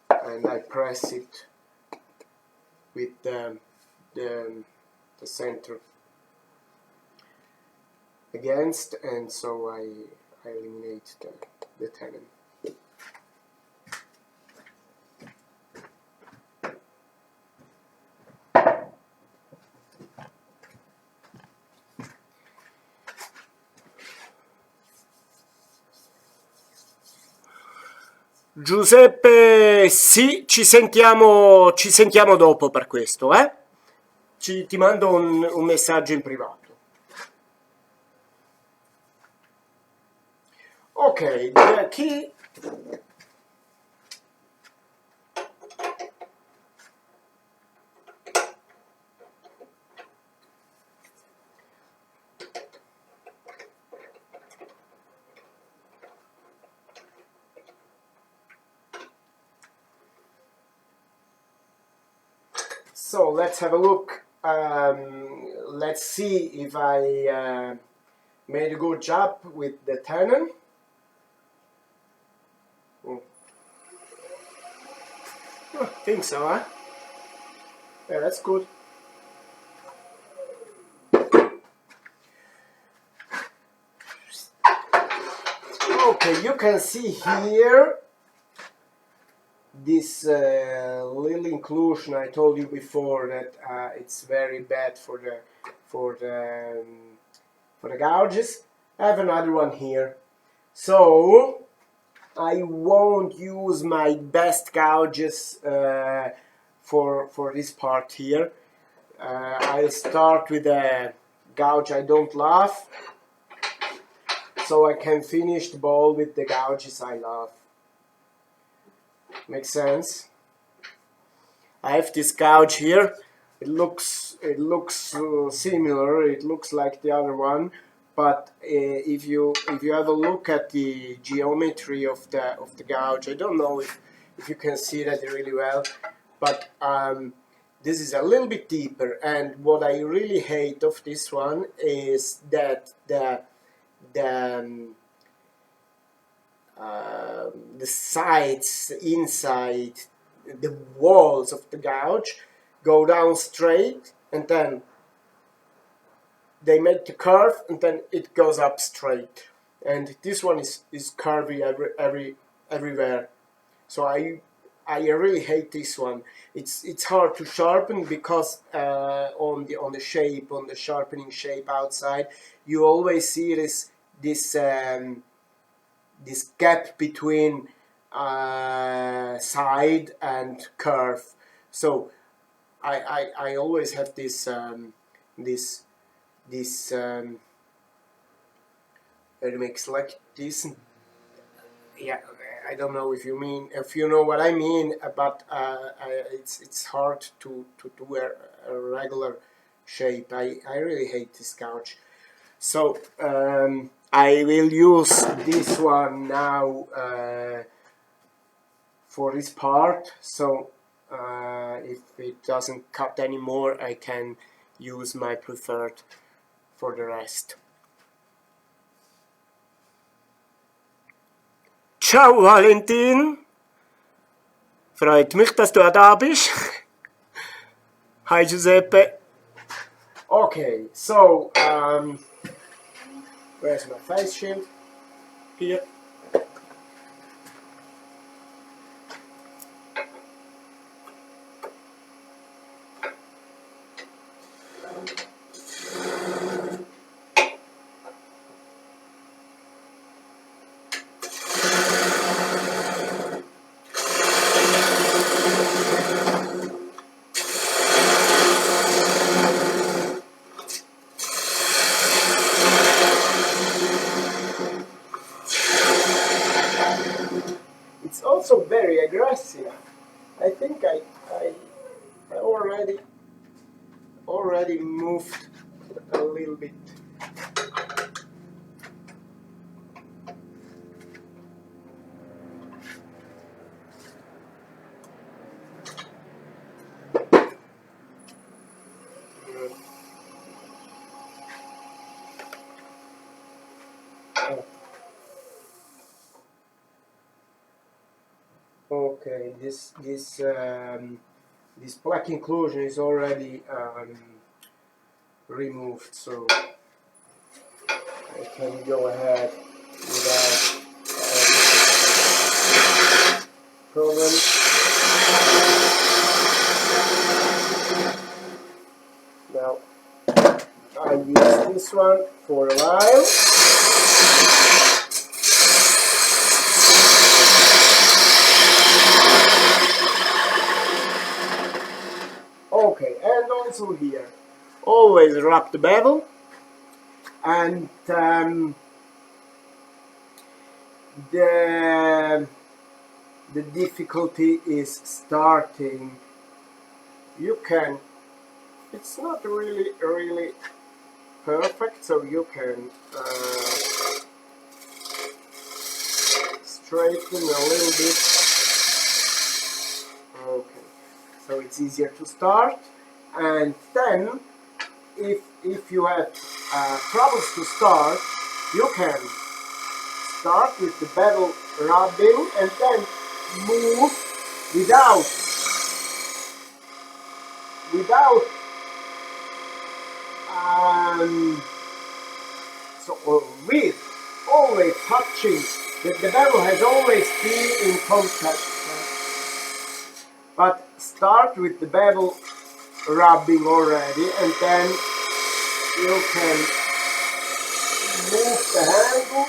and I press it with the center against, and so I eliminate the tenon. Giuseppe, sì, ci sentiamo dopo per questo, eh? Ti mando un messaggio in privato. Ok, the key. So let's have a look. Let's see if I made a good job with the tenon. I think so, huh? Yeah, that's good. Okay, you can see here this little inclusion. I told you before that it's very bad for the gouges. I have another one here. So I won't use my best gouges for this part here. I'll start with a gouge I don't love, so I can finish the ball with the gouges I love. Makes sense? I have this gouge here. It looks similar. It looks like the other one, but if you have a look at the geometry of the gouge, I don't know if you can see that really well, but this is a little bit deeper. And what I really hate of this one is that the sides, inside, the walls of the gouge go down straight, and then they make the curve, and then it goes up straight. And this one is curvy everywhere. So I really hate this one. It's hard to sharpen because on the shape, on the sharpening shape outside, you always see this gap between side and curve. So I always have this it makes like this. Yeah, I don't know if you know what I mean, but it's hard to do a regular shape. I really hate this gouge. So I will use this one now for this part. So if it doesn't cut anymore, I can use my preferred for the rest. Ciao Valentin, freut mich, dass du da bist. Hi Giuseppe. Okay, so where's my face shield? Here. It's also very aggressive. I think I already moved a little bit. Okay, this black inclusion is already removed, so can go ahead without problem. Now I use this one for a while. Okay, and also here, always rub the bevel, and the difficulty is starting. You can, it's not really perfect, so you can straighten a little bit. Okay, so it's easier to start. And then if you have troubles to start, you can start with the bevel rubbing and then move without or with always touching. The bevel has always been in contact, but start with the bevel rubbing already, and then you can move the handle.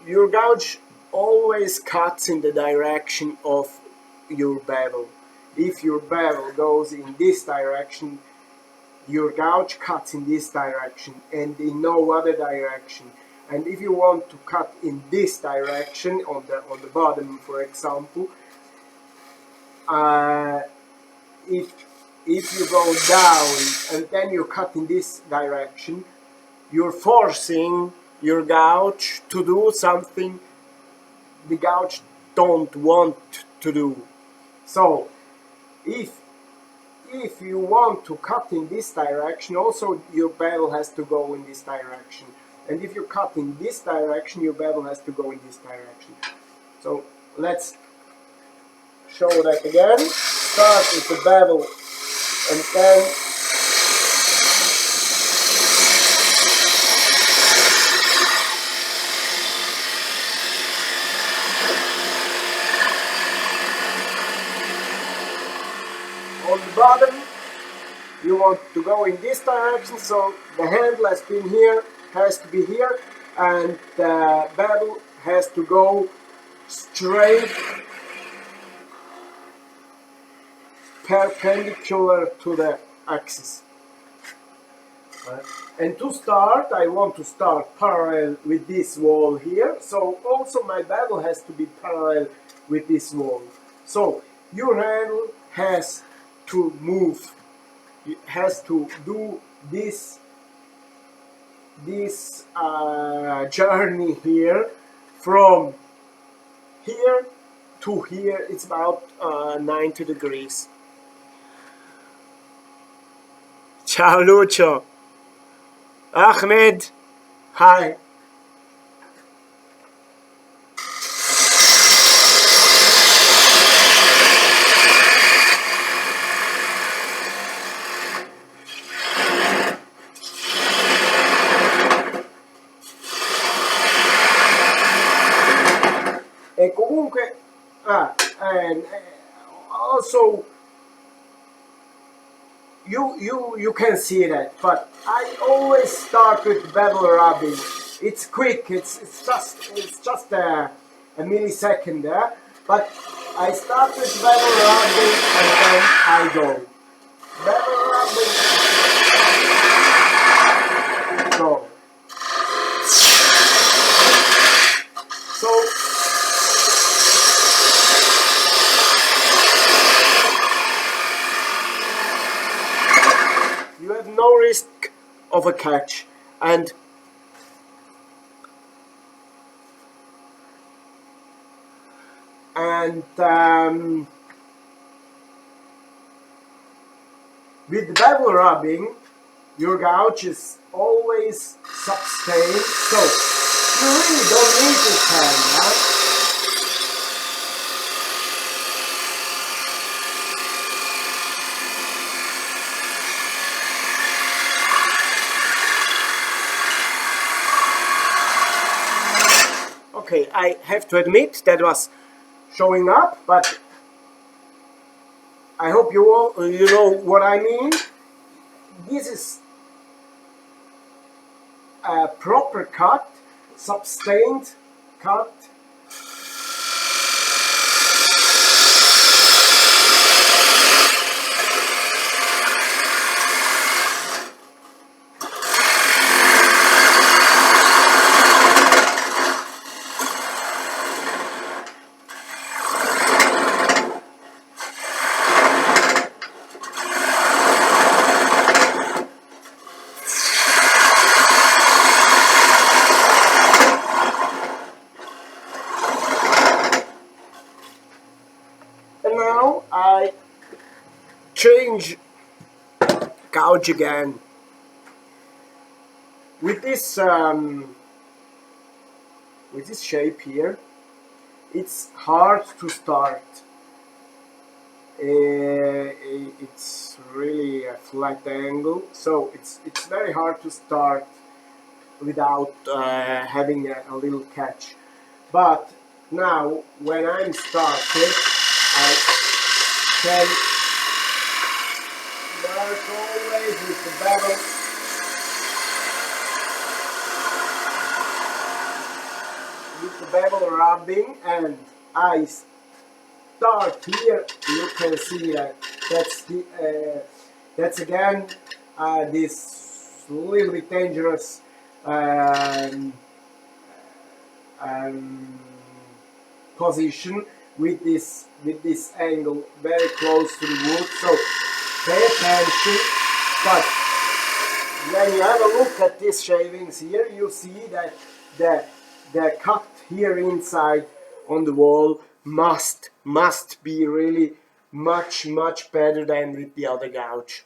Your gouge always cuts in the direction of your bevel. If your bevel goes in this direction, your gouge cuts in this direction and in no other direction. And if you want to cut in this direction, on the bottom, for example, if you go down and then you cut in this direction, you're forcing your gouge to do something the gouge don't want to do. So if you want to cut in this direction, also your bevel has to go in this direction. And if you cut in this direction, your bevel has to go in this direction. So let's show that again. Start with the bevel and then on the bottom you want to go in this direction, so the handle has been here, has to be here, and the bevel has to go straight perpendicular to the axis. And to start, I want to start parallel with this wall here, so also my bevel has to be parallel with this wall. So your handle has to move, it has to do this journey here, from here to here. It's about 90 degrees. Ciao Lucio. Ahmed, hi. E comunque, and also you can see that, but I always start with bevel rubbing. It's quick. It's just a millisecond there, but I start with bevel rubbing and then I go bevel rubbing. Go. So you have no risk of a catch, and with the bevel rubbing, your gouge is always sustained, so you really don't need this hand, huh? I have to admit that was showing up, but I hope you all you know what I mean. This is a proper cut, sustained cut. And now I change gouge again with this shape here. It's hard to start. It's really a flat angle, so it's very hard to start without having a little catch. But now when I'm started, I can work always with the bevel. With the bevel rubbing, and I start here. You can see that that's again this little bit dangerous position with this angle very close to the wood. So pay attention. But when you have a look at these shavings here, you see that the cut here inside on the wall must be really much better than with the other gouge.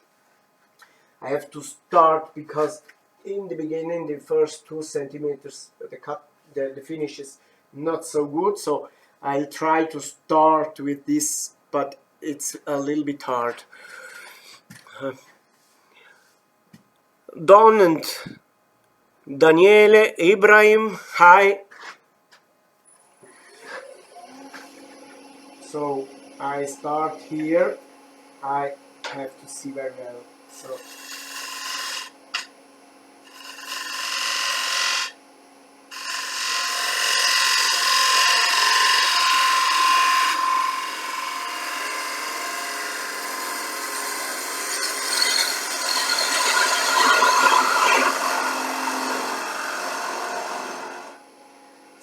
I have to start because in the beginning, the first 2 centimeters, the finish is not so good. So I try to start with this, but it's a little bit hard. Don and Daniele, Ibrahim, hi. So I start here. I have to see very well.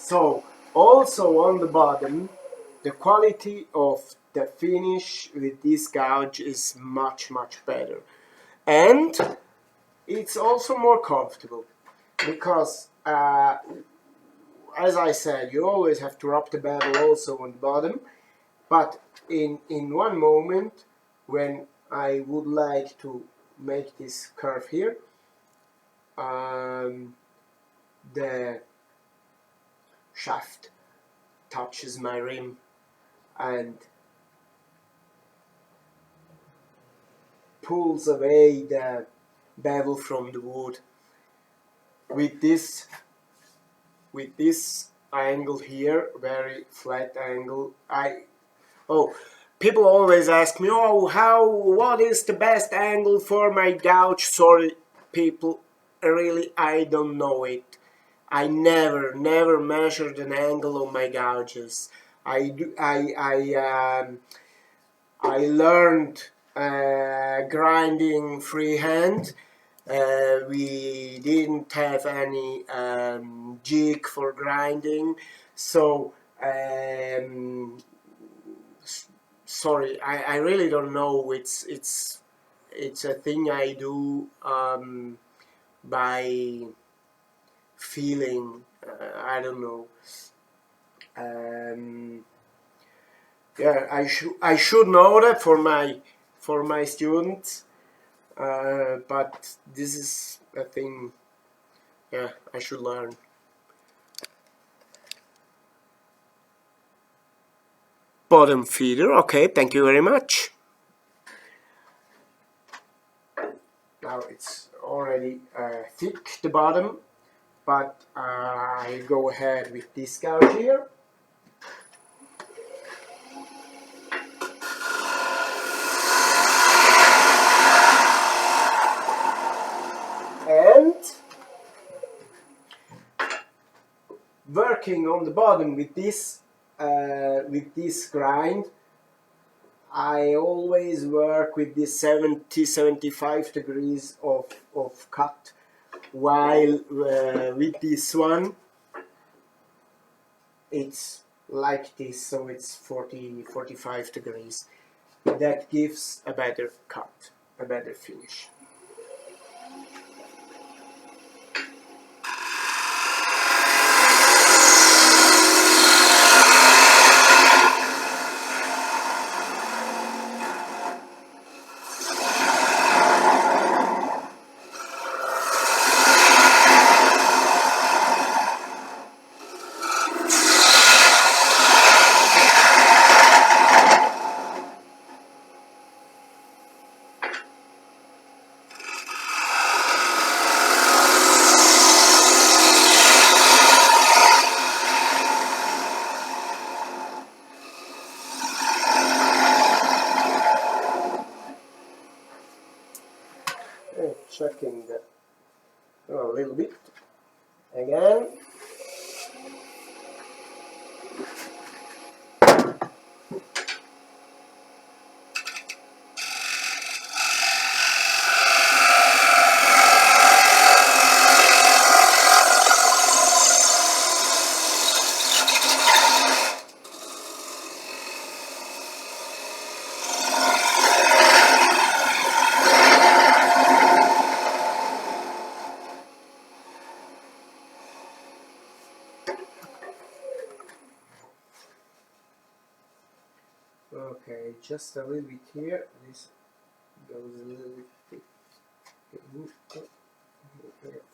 So also on the bottom, the quality of the finish with this gouge is much better, and it's also more comfortable because as I said, you always have to rub the bevel also on the bottom, but in one moment when I would like to make this curve here, the shaft touches my rim and pulls away the bevel from the wood. With this angle here, very flat angle, people always ask me, what is the best angle for my gouge? Sorry people, really I don't know it. I never measured an angle on my gouges. I learned grinding freehand. We didn't have any jig for grinding, so sorry, I really don't know. It's a thing I do by feeling. I don't know. Yeah, I should know that for my students, but this is a thing. Yeah, I should learn. Bottom feeder. Okay, thank you very much. Now it's already thick, the bottom, but I go ahead with this gouge here. And working on the bottom with this grind, I always work with this 70-75 degrees of cut, while with this one it's like this, so it's 40-45 degrees. That gives a better cut, a better finish. Checking a little bit again. Okay, just a little bit here. This goes a little bit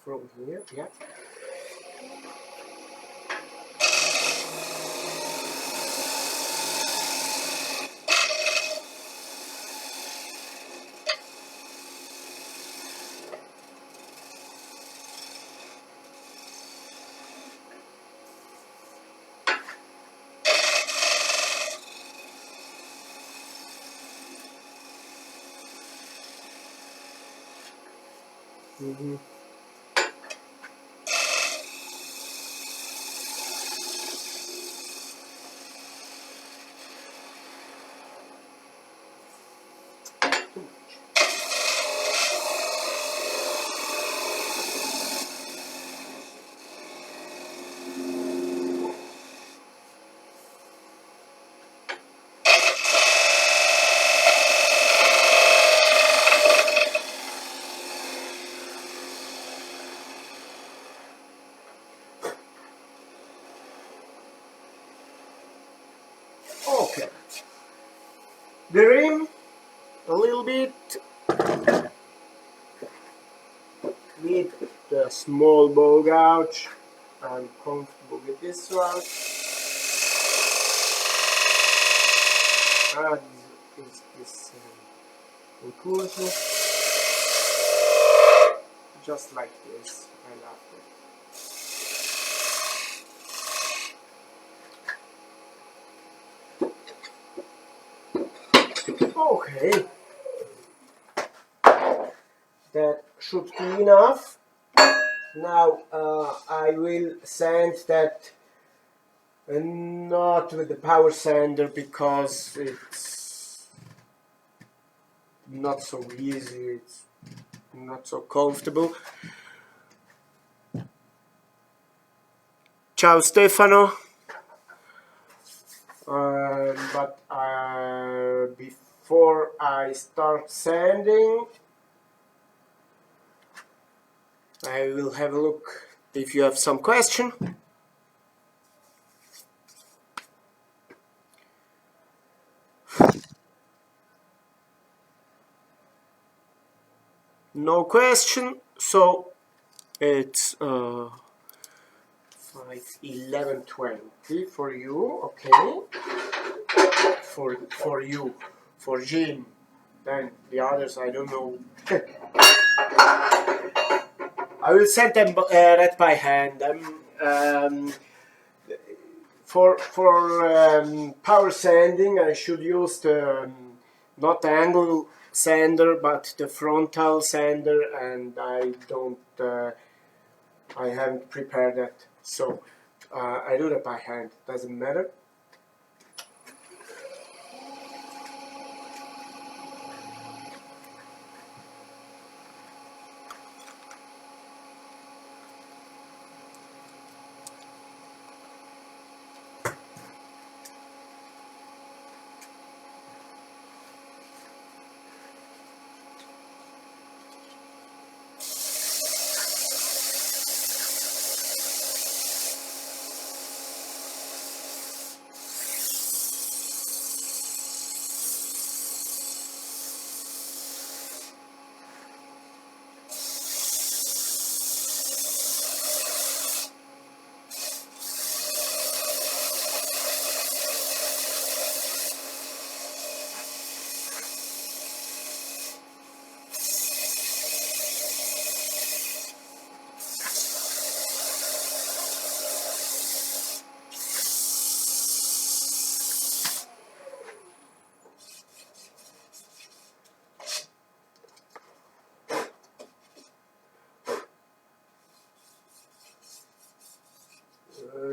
from here. Yeah. Mm-hmm. Okay. The rim, a little bit with the small bow gouge. I'm comfortable with this one. This inclusion, just like this. I love it. Okay, that should be enough. Now I will sand that, not with the power sander because it's not so easy, it's not so comfortable. Ciao Stefano. But before I start sanding, I will have a look if you have some question. No question, so it's 5:11:20 for you, okay? For you, for Jim, then the others I don't know. I will send them that by hand. For power sanding, I should use the not the angle sander, but the frontal sander, and I don't. I haven't prepared that, so I do that by hand. Doesn't matter.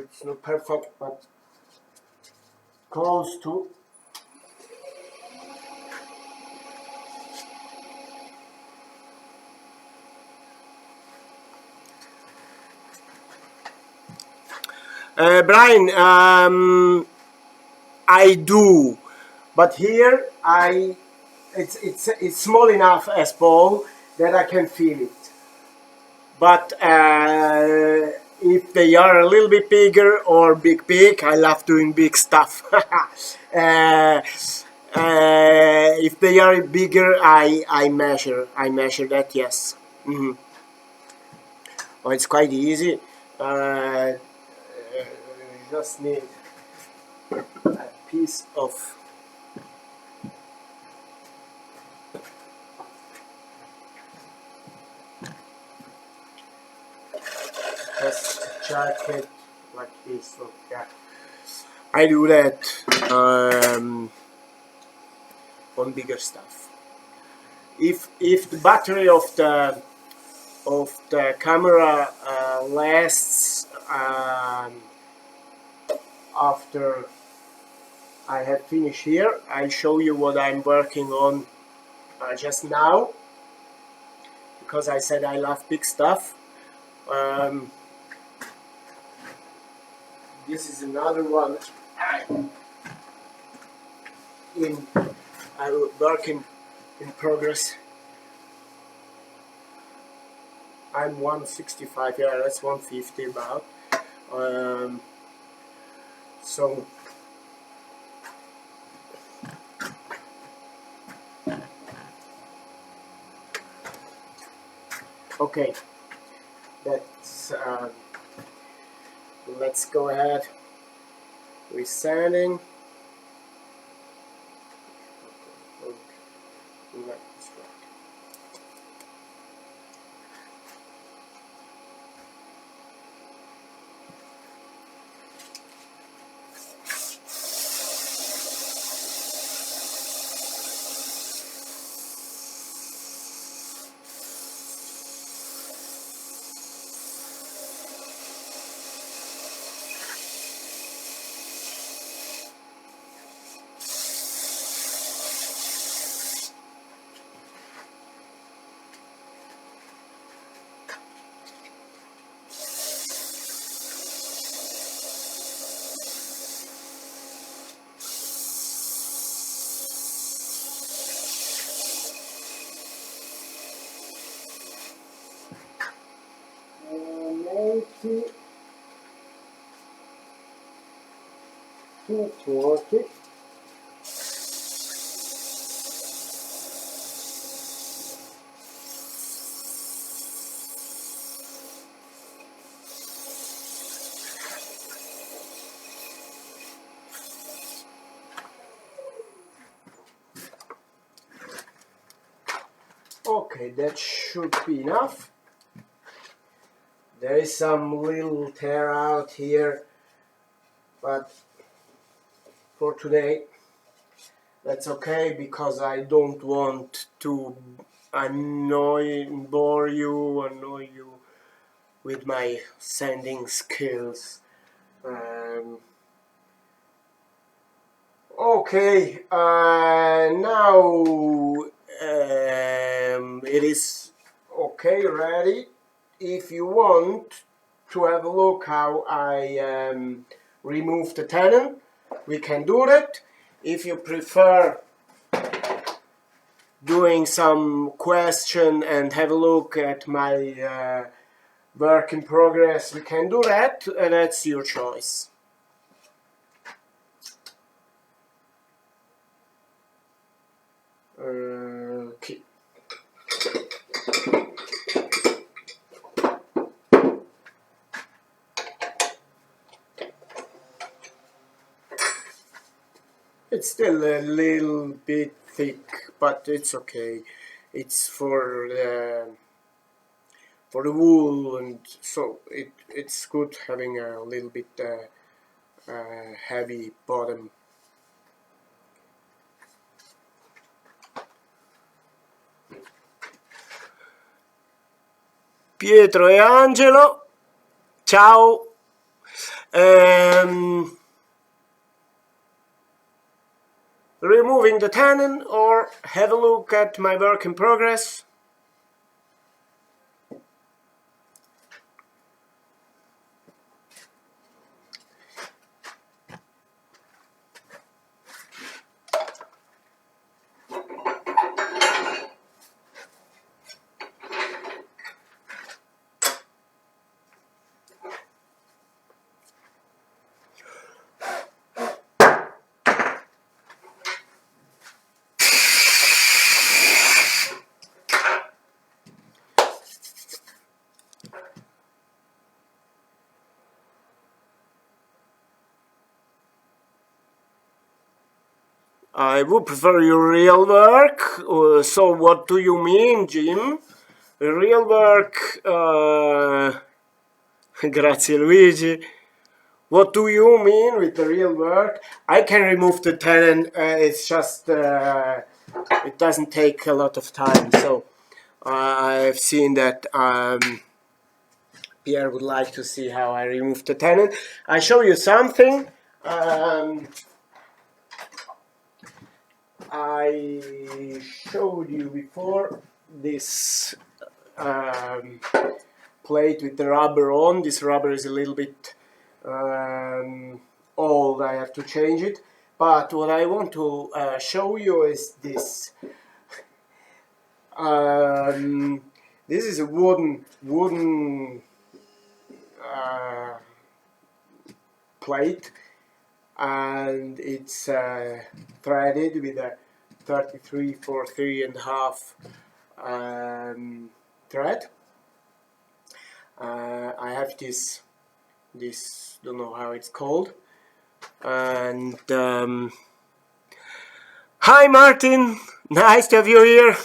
It's not perfect, but close to. Brian, I do, but here it's small enough as ball that I can feel it. But if they are a little bit bigger or big, I love doing big stuff. If they are bigger, I measure that. Yes. Mm-hmm. Well, it's quite easy. Just need a piece of test jacket like this. So yeah, I do that on bigger stuff. If the battery of the camera lasts after I have finished here, I'll show you what I'm working on just now, because I said I love big stuff. This is another one in work in progress. I'm 165, yeah, that's 150 about. So okay, that's let's go ahead with sanding. Maybe 240. Okay, that should be enough. There is some little tear out here, but for today that's okay, because I don't want to bore you, annoy you with my sanding skills. Okay, now it is okay, ready. If you want to have a look how I remove the tenon, we can do that. If you prefer doing some question and have a look at my work in progress, we can do that, and that's your choice. Okay. It's still a little bit thick, but it's okay. It's for the wool, and so it's good having a little bit heavy bottom. Pietro e Angelo, ciao. Removing the tenon, or have a look at my work in progress. I would prefer your real work. So what do you mean, Jim? Real work, grazie Luigi. What do you mean with the real work? I can remove the tenon, it's just, it doesn't take a lot of time, so I've seen that Pierre would like to see how I remove the tenon. I show you something. I showed you before this plate with the rubber on. This rubber is a little bit old, I have to change it. But what I want to show you is this. This is a wooden plate, and it's threaded with a 33 for 3.5 thread. I have this don't know how it's called, and hi Martin, nice to have you here.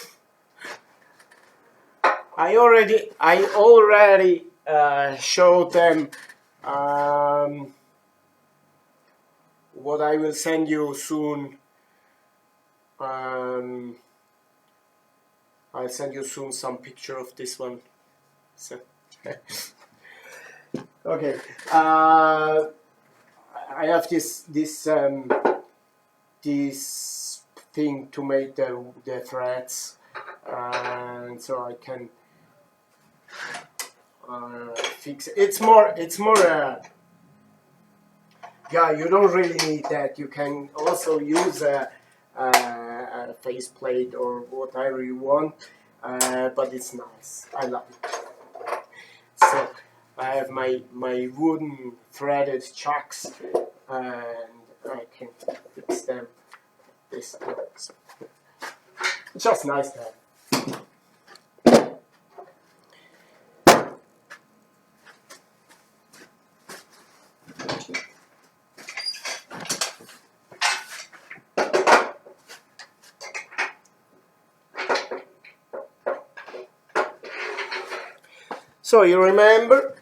I already showed them what I will send you soon. I'll send you soon some picture of this one. So okay, I have this thing to make the threads, and so I can fix it. It's more yeah, you don't really need that. You can also use a faceplate or whatever you want, but it's nice. I love it. So I have my wooden threaded chucks, and I can fix them this way. So it's just nice to have. So you remember,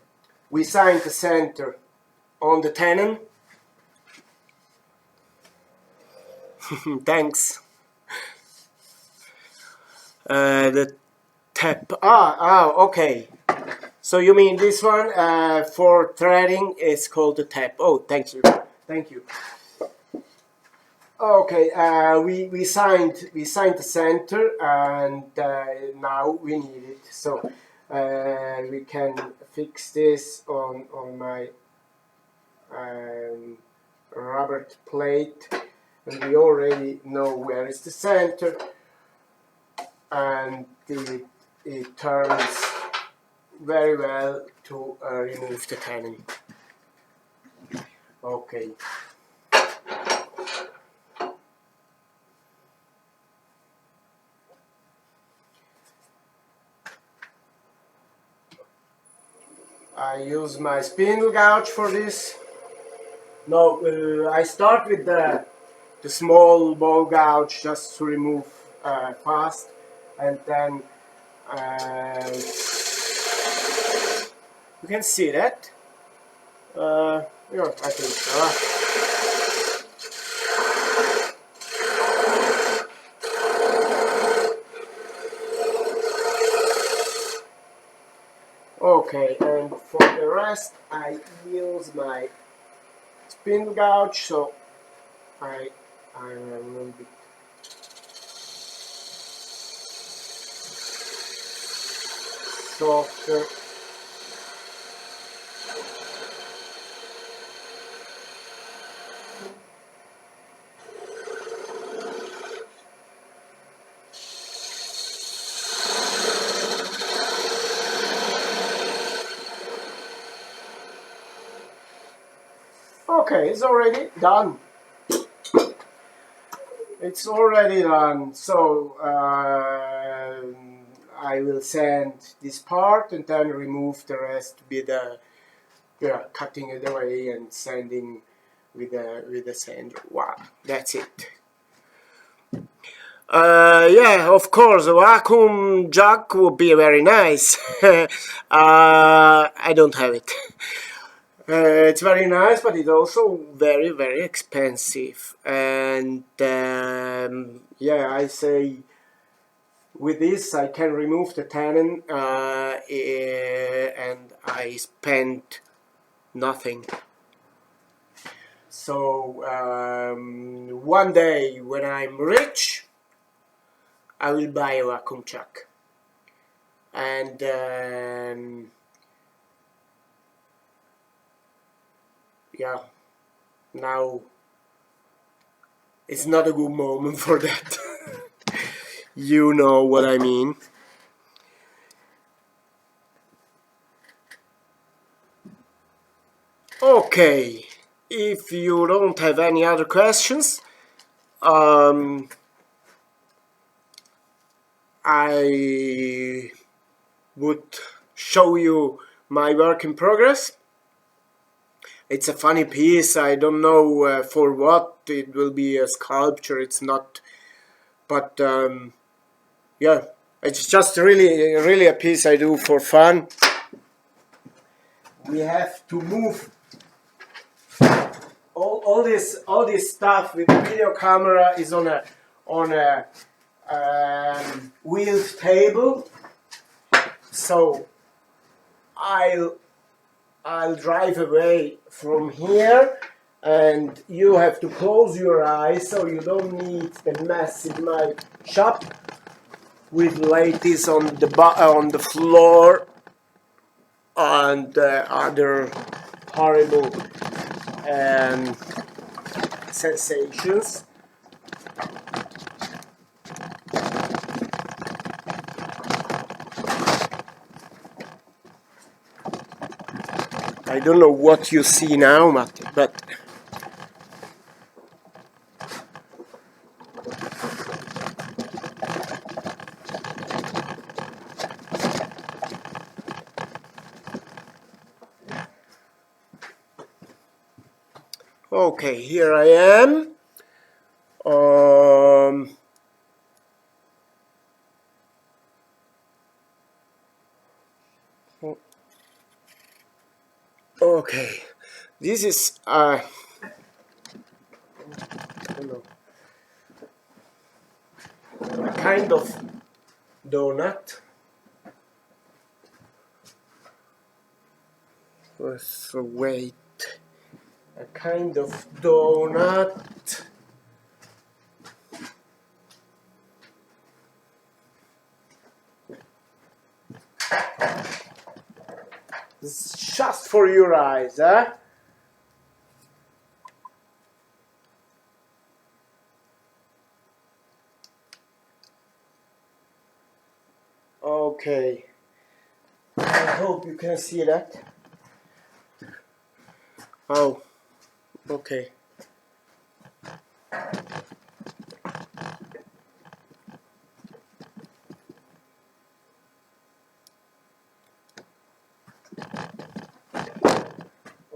we signed the center on the tenon. Thanks. The tap. Okay. So you mean this one for threading is called the tap. Oh, thank you. Thank you. Okay, we signed the center, and now we need it. So we can fix this on my rubber plate, and we already know where is the center, and it turns very well to remove the tenon. Okay. I use my spindle gouge for this. No, I start with the small ball gouge just to remove fast, and then you can see that. Yeah, I think. Okay, and for the rest, I use my spindle gouge, so I'm a little bit softer. Okay, it's already done. It's already done. So I will sand this part and then remove the rest with cutting it away and sanding with a sander. Wow, that's it. Yeah, of course, a vacuum jug would be very nice. I don't have it. It's very nice, but it's also very, very expensive. And yeah, I say with this I can remove the tenon and I spent nothing. So one day when I'm rich, I will buy a vacuum chuck, and yeah, now it's not a good moment for that. You know what I mean. Okay, if you don't have any other questions, I would show you my work in progress. It's a funny piece. I don't know for what. It will be a sculpture. It's not, but yeah, it's just really a piece I do for fun. We have to move all this stuff with the video camera is on a wheeled table. So I'll drive away from here, and you have to close your eyes so you don't need the mess in my shop with ladies on the floor and other horrible sensations. I don't know what you see now, Matti, but okay, here I am. Okay, this is don't know, a kind of donut with weight. A kind of donut. This is just for your eyes, huh? Okay. I hope you can see that. Oh, okay.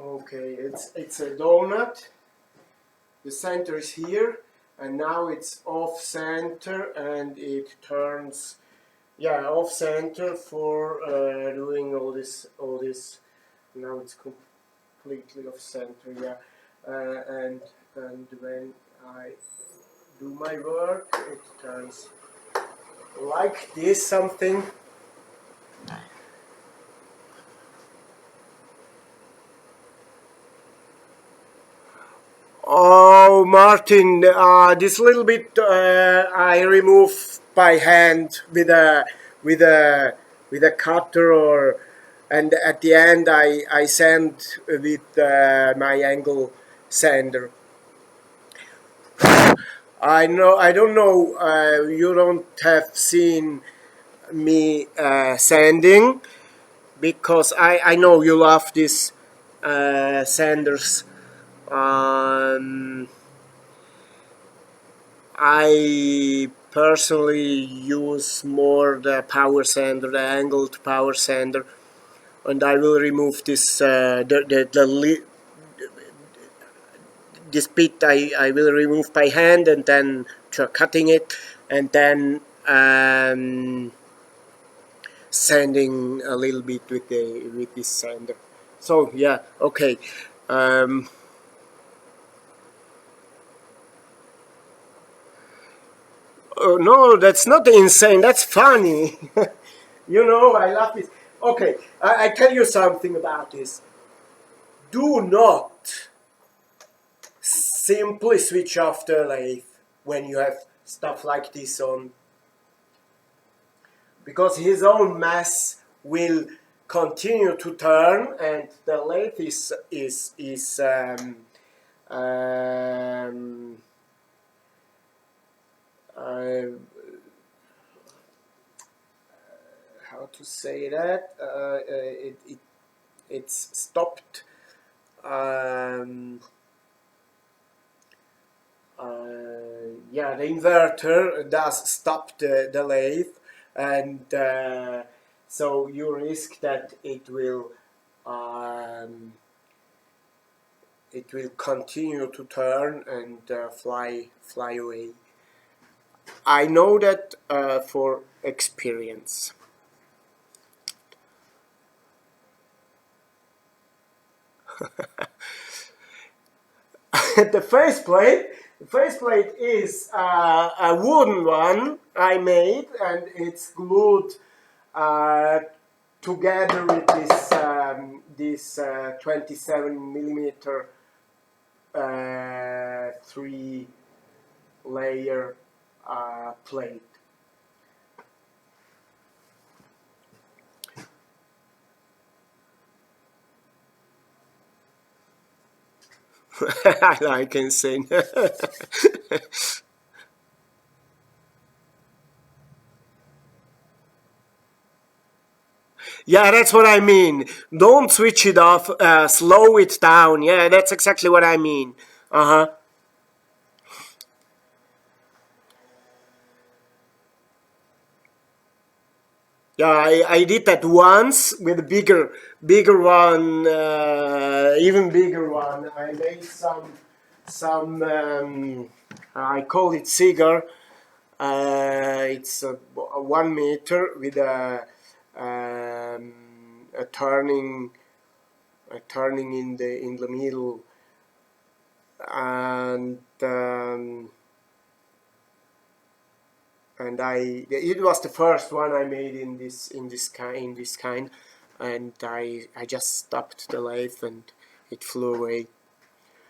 Okay, it's a donut. The center is here, and now it's off center, and it turns, yeah, off center for doing all this. Now it's completely off center, yeah. And when I do my work, it turns like this something. Oh, Martin, this little bit I remove by hand with a with a cutter, or and at the end I sand with my angle sander. I don't know. You don't have seen me sanding, because I know you love these sanders. Um, I personally use more the power sander, the angled power sander, and I will remove this this bit. I will remove by hand, and then cutting it, and then sanding a little bit with this sander. So yeah, okay. Um, no, that's not insane. That's funny. You know, I love this. Okay, I tell you something about this. Do not simply switch off the lathe when you have stuff like this on, because his own mass will continue to turn, and the lathe is um, uh, how to say that? It's stopped. Yeah, the inverter does stop the lathe, and so you risk that it will continue to turn and fly away. I know that for experience. The faceplate is a wooden one I made, and it's glued uh, together with this 27 millimeter 3-layer plate. I can say. Yeah, that's what I mean. Don't switch it off. Slow it down. Yeah, that's exactly what I mean. Uh huh. Yeah, I did that once with a bigger one, even bigger one. I made some. I call it cigar. It's a 1 meter with a turning turning in the middle, and it was the first one I made in this kind, and I just stopped the lathe and it flew away.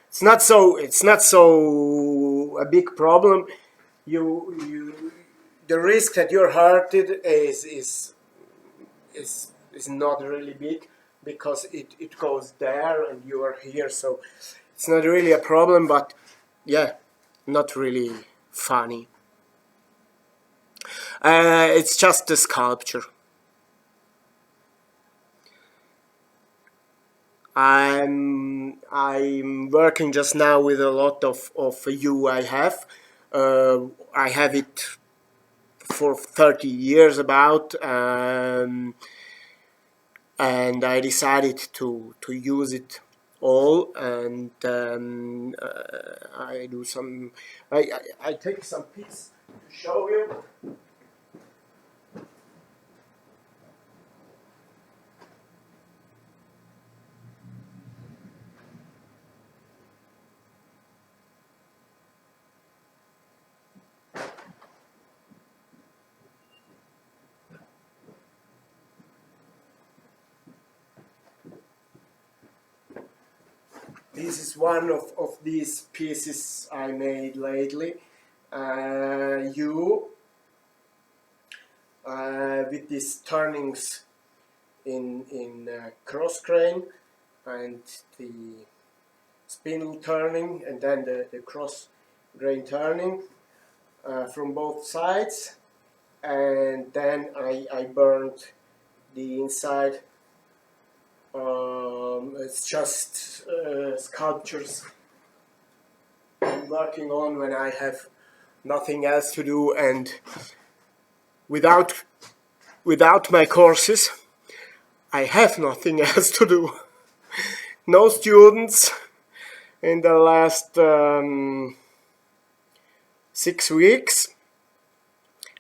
It's not so a big problem. The risk that you're hurted is not really big, because it goes there and you are here, so it's not really a problem, but yeah, not really funny. It's just a sculpture. I'm working just now with a lot of I have. I have it for 30 years about, and I decided to use it all, and I do some. I take some pics to show you. This is one of these pieces I made lately. With these turnings in cross grain, and the spindle turning, and then the cross grain turning from both sides, and then I burned the inside. It's just sculptures I'm working on when I have nothing else to do, and without my courses I have nothing else to do. No students in the last 6 weeks.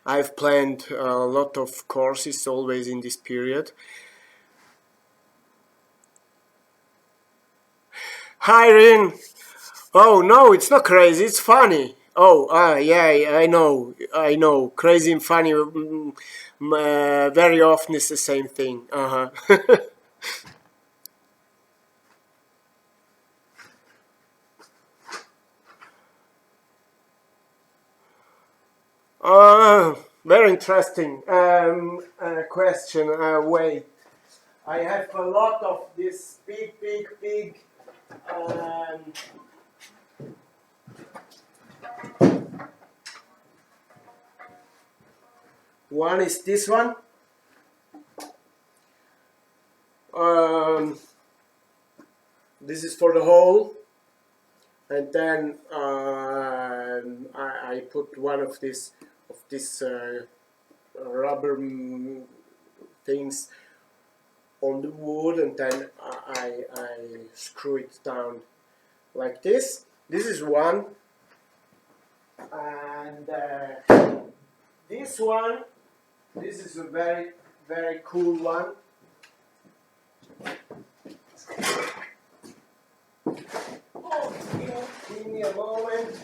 I've planned a lot of courses always in this period. Hi, Rin. Oh no, it's not crazy, it's funny. Oh, yeah, I know. Crazy and funny, very often is the same thing. Very interesting question. Wait, I have a lot of this big. Um, One is this one. This is for the hole, and then I put one of this rubber things on the wood, and then I screw it down like this. This is one, and this one. This is a very cool one. Oh, give me a moment.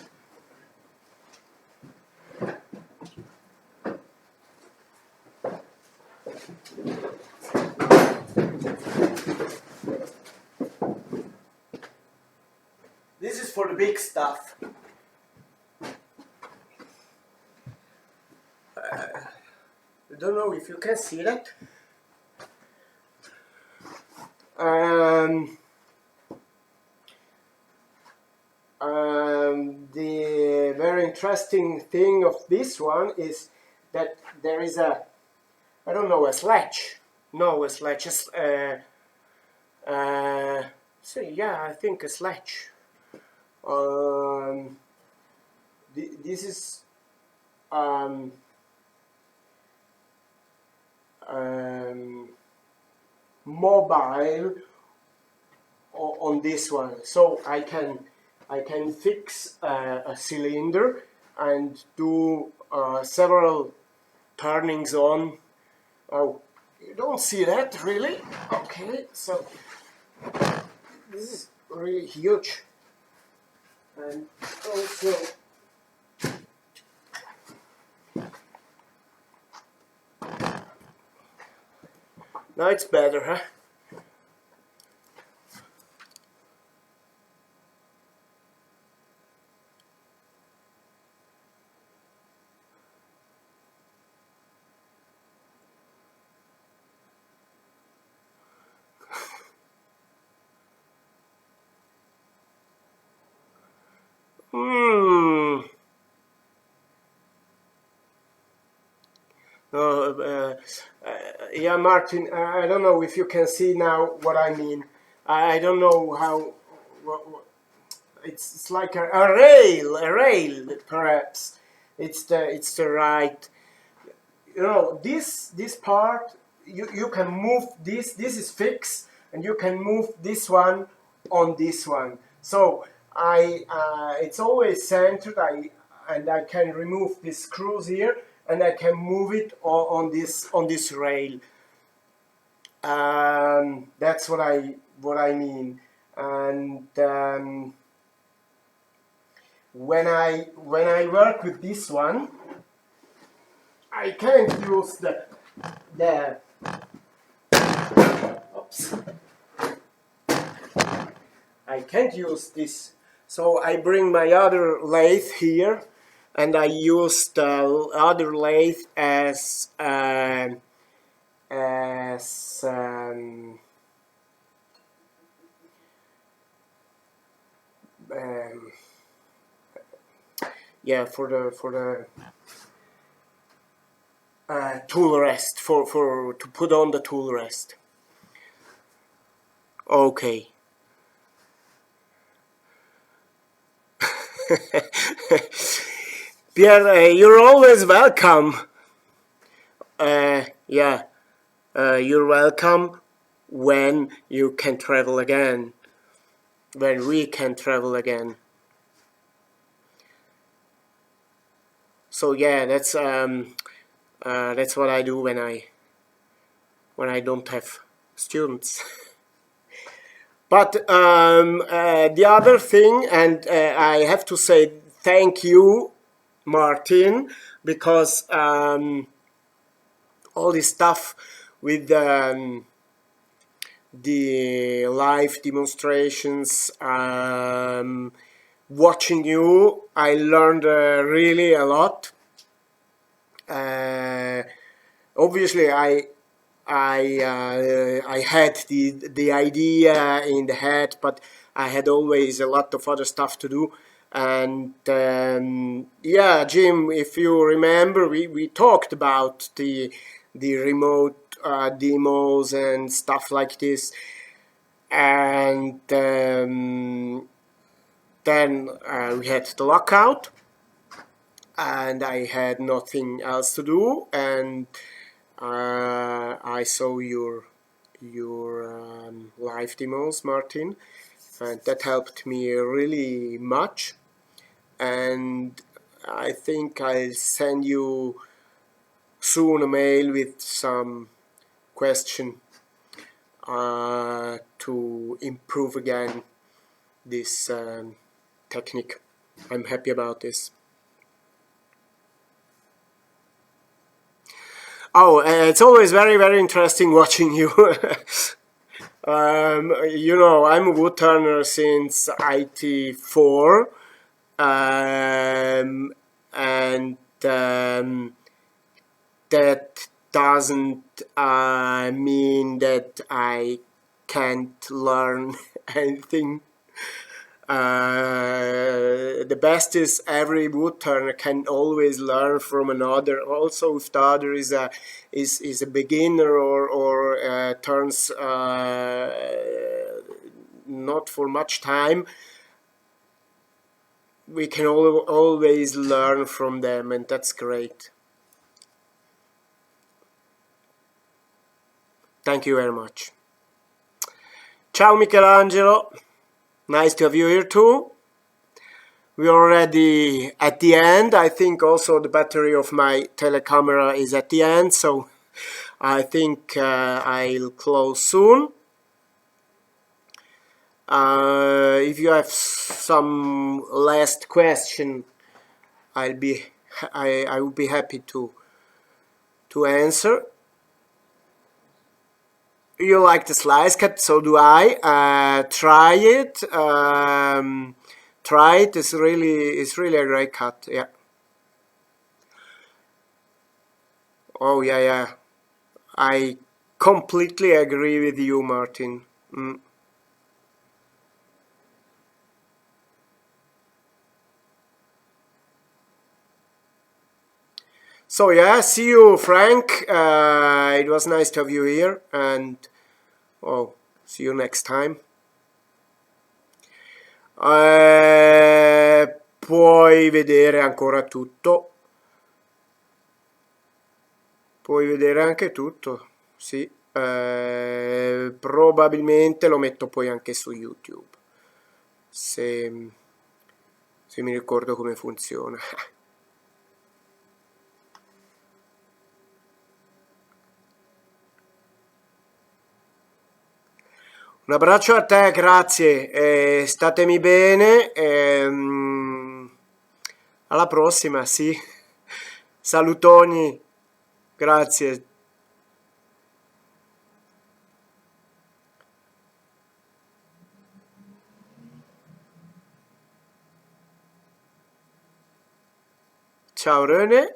This is for the big stuff. I don't know if you can see that. The very interesting thing of this one is that there is a sledge. No, a sledge. Yeah, I think a sledge. This is mobile on this one, so I can fix a cylinder and do several turnings on. Oh, you don't see that really? Okay, so This is really huge, and also now it's better, huh? Hmm. Yeah, Martin, I don't know if you can see now what I mean. I don't know how. It's like a rail, perhaps. It's the right. You know, this part, you can move this is fixed, and you can move this one on this one. So it's always centered. I can remove these screws here, and I can move it on this rail. That's what I mean. And when I work with this one, I can't use the oops. I can't use this. So I bring my other lathe here, and I use the other lathe as um, yeah, for the tool rest, for to put on the tool rest. Okay. Pierre, you're always welcome. Yeah, you're welcome when you can travel again. When we can travel again. So yeah, that's what I do when I don't have students. But the other thing, and I have to say thank you, Martin, because all this stuff with the live demonstrations, watching you, I learned really a lot. Obviously, I had the idea in the head, but I had always a lot of other stuff to do. And yeah, Jim, if you remember, we talked about the remote demos and stuff like this. And then we had the lockout, and I had nothing else to do, and I saw your live demos, Martin, and that helped me really much. And I think I'll send you soon a mail with some question to improve again this technique. I'm happy about this. Oh, it's always very, very interesting watching you. You know, I'm a wood turner since IT4, and that doesn't mean that I can't learn anything. The best is every wood turner can always learn from another. Also, if the other is a beginner or turns not for much time, we can always learn from them, and that's great. Thank you very much. Ciao Michelangelo, nice to have you here too. We're already at the end. I think also the battery of my telecamera is at the end, so I think I'll close soon. If you have some last question, I would be happy to answer. You like the slice cut, so do I. Try it. Try it. It's really a great cut. Yeah. Oh yeah, yeah. I completely agree with you, Martin. Mm. So yeah, see you, Frank. It was nice to have you here, and oh, see you next time. Puoi vedere ancora tutto. Puoi vedere anche tutto, sì. Probabilmente lo metto poi anche su YouTube, se, se mi ricordo come funziona. Un abbraccio a te, grazie, statemi bene, alla prossima, sì. Salutoni, grazie. Ciao Rene.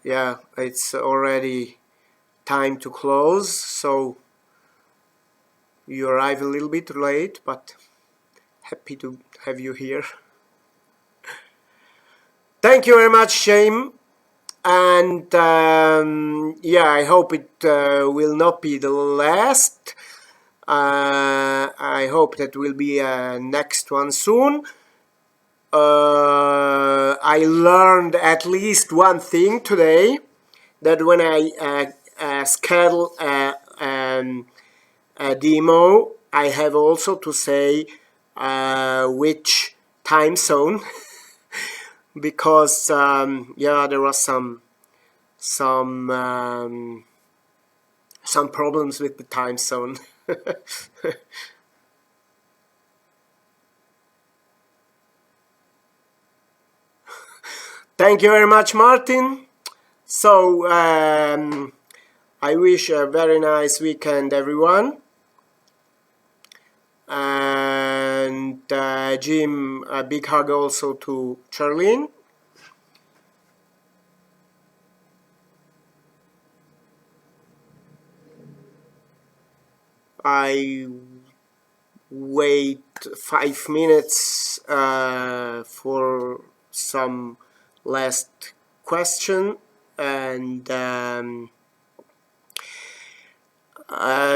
Yeah, it's already time to close, so you arrive a little bit late, but happy to have you here. Thank you very much, Shane. And yeah, I hope it will not be the last. I hope that will be a next one soon. I learned at least one thing today, that when I schedule a demo, I have also to say which time zone because yeah, there was some some problems with the time zone. Thank you very much, Martin. So I wish a very nice weekend, everyone. And Jim, a big hug also to Charlene. I wait 5 minutes for some last question, and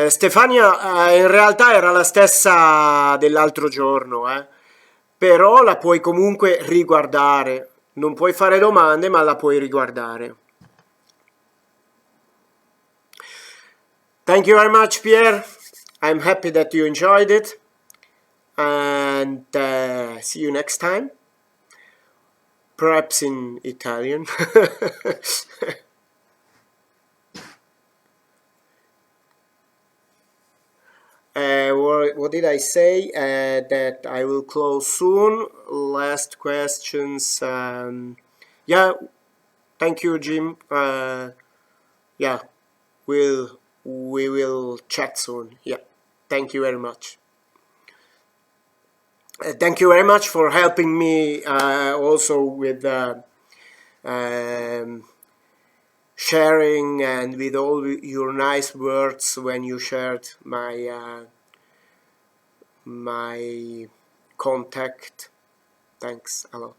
Stefania in realtà era la stessa dell'altro giorno, però la puoi comunque riguardare, non puoi fare domande ma la puoi riguardare. Thank you very much, Pierre. I'm happy that you enjoyed it, and see you next time, perhaps in Italian. What did I say? That I will close soon. Last questions. Yeah, thank you, Jim. Yeah, we will chat soon. Yeah, thank you very much. Thank you very much for helping me also with um, sharing and with all your nice words when you shared my contact. Thanks a lot.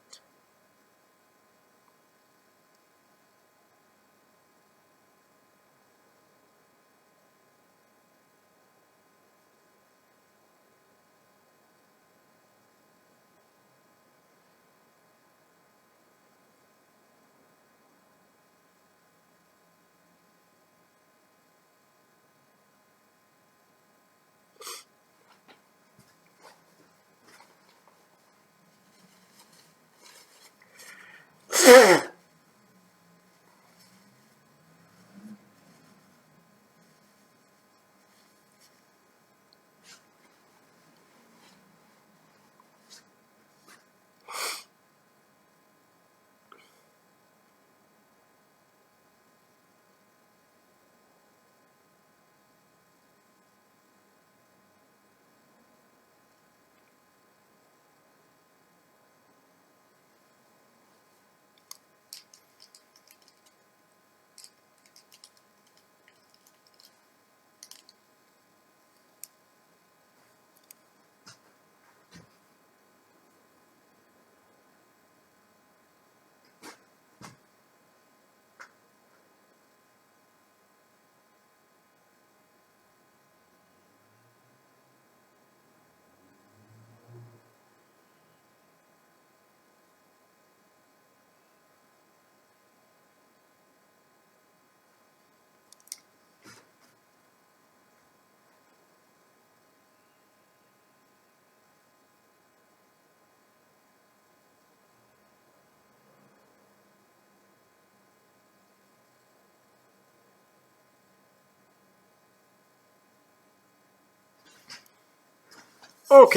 Ok,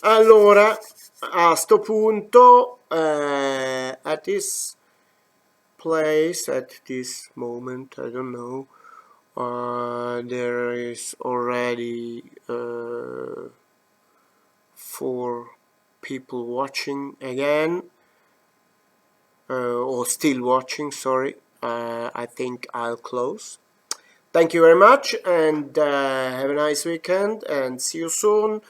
allora a sto punto, at this place, at this moment, I don't know, there is already 4 people watching again, or still watching, sorry. I think I'll close. Thank you very much, and have a nice weekend, and see you soon.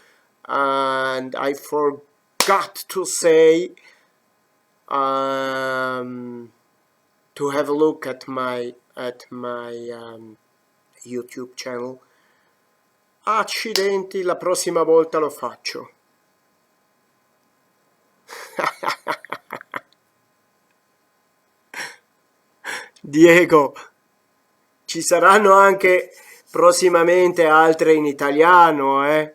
And I forgot to say, to have a look at my YouTube channel. Accidenti, la prossima volta lo faccio. Diego, ci saranno anche prossimamente altre in italiano, eh?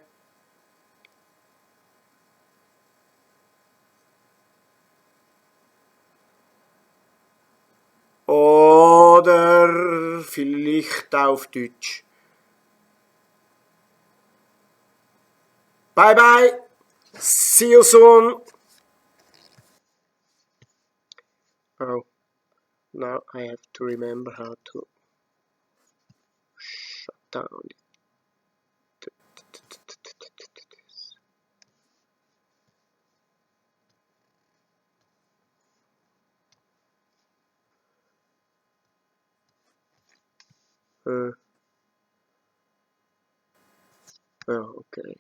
Oder vielleicht auf Deutsch. Bye bye. See you soon. Oh, now I have to remember how to shut down. Oh, okay.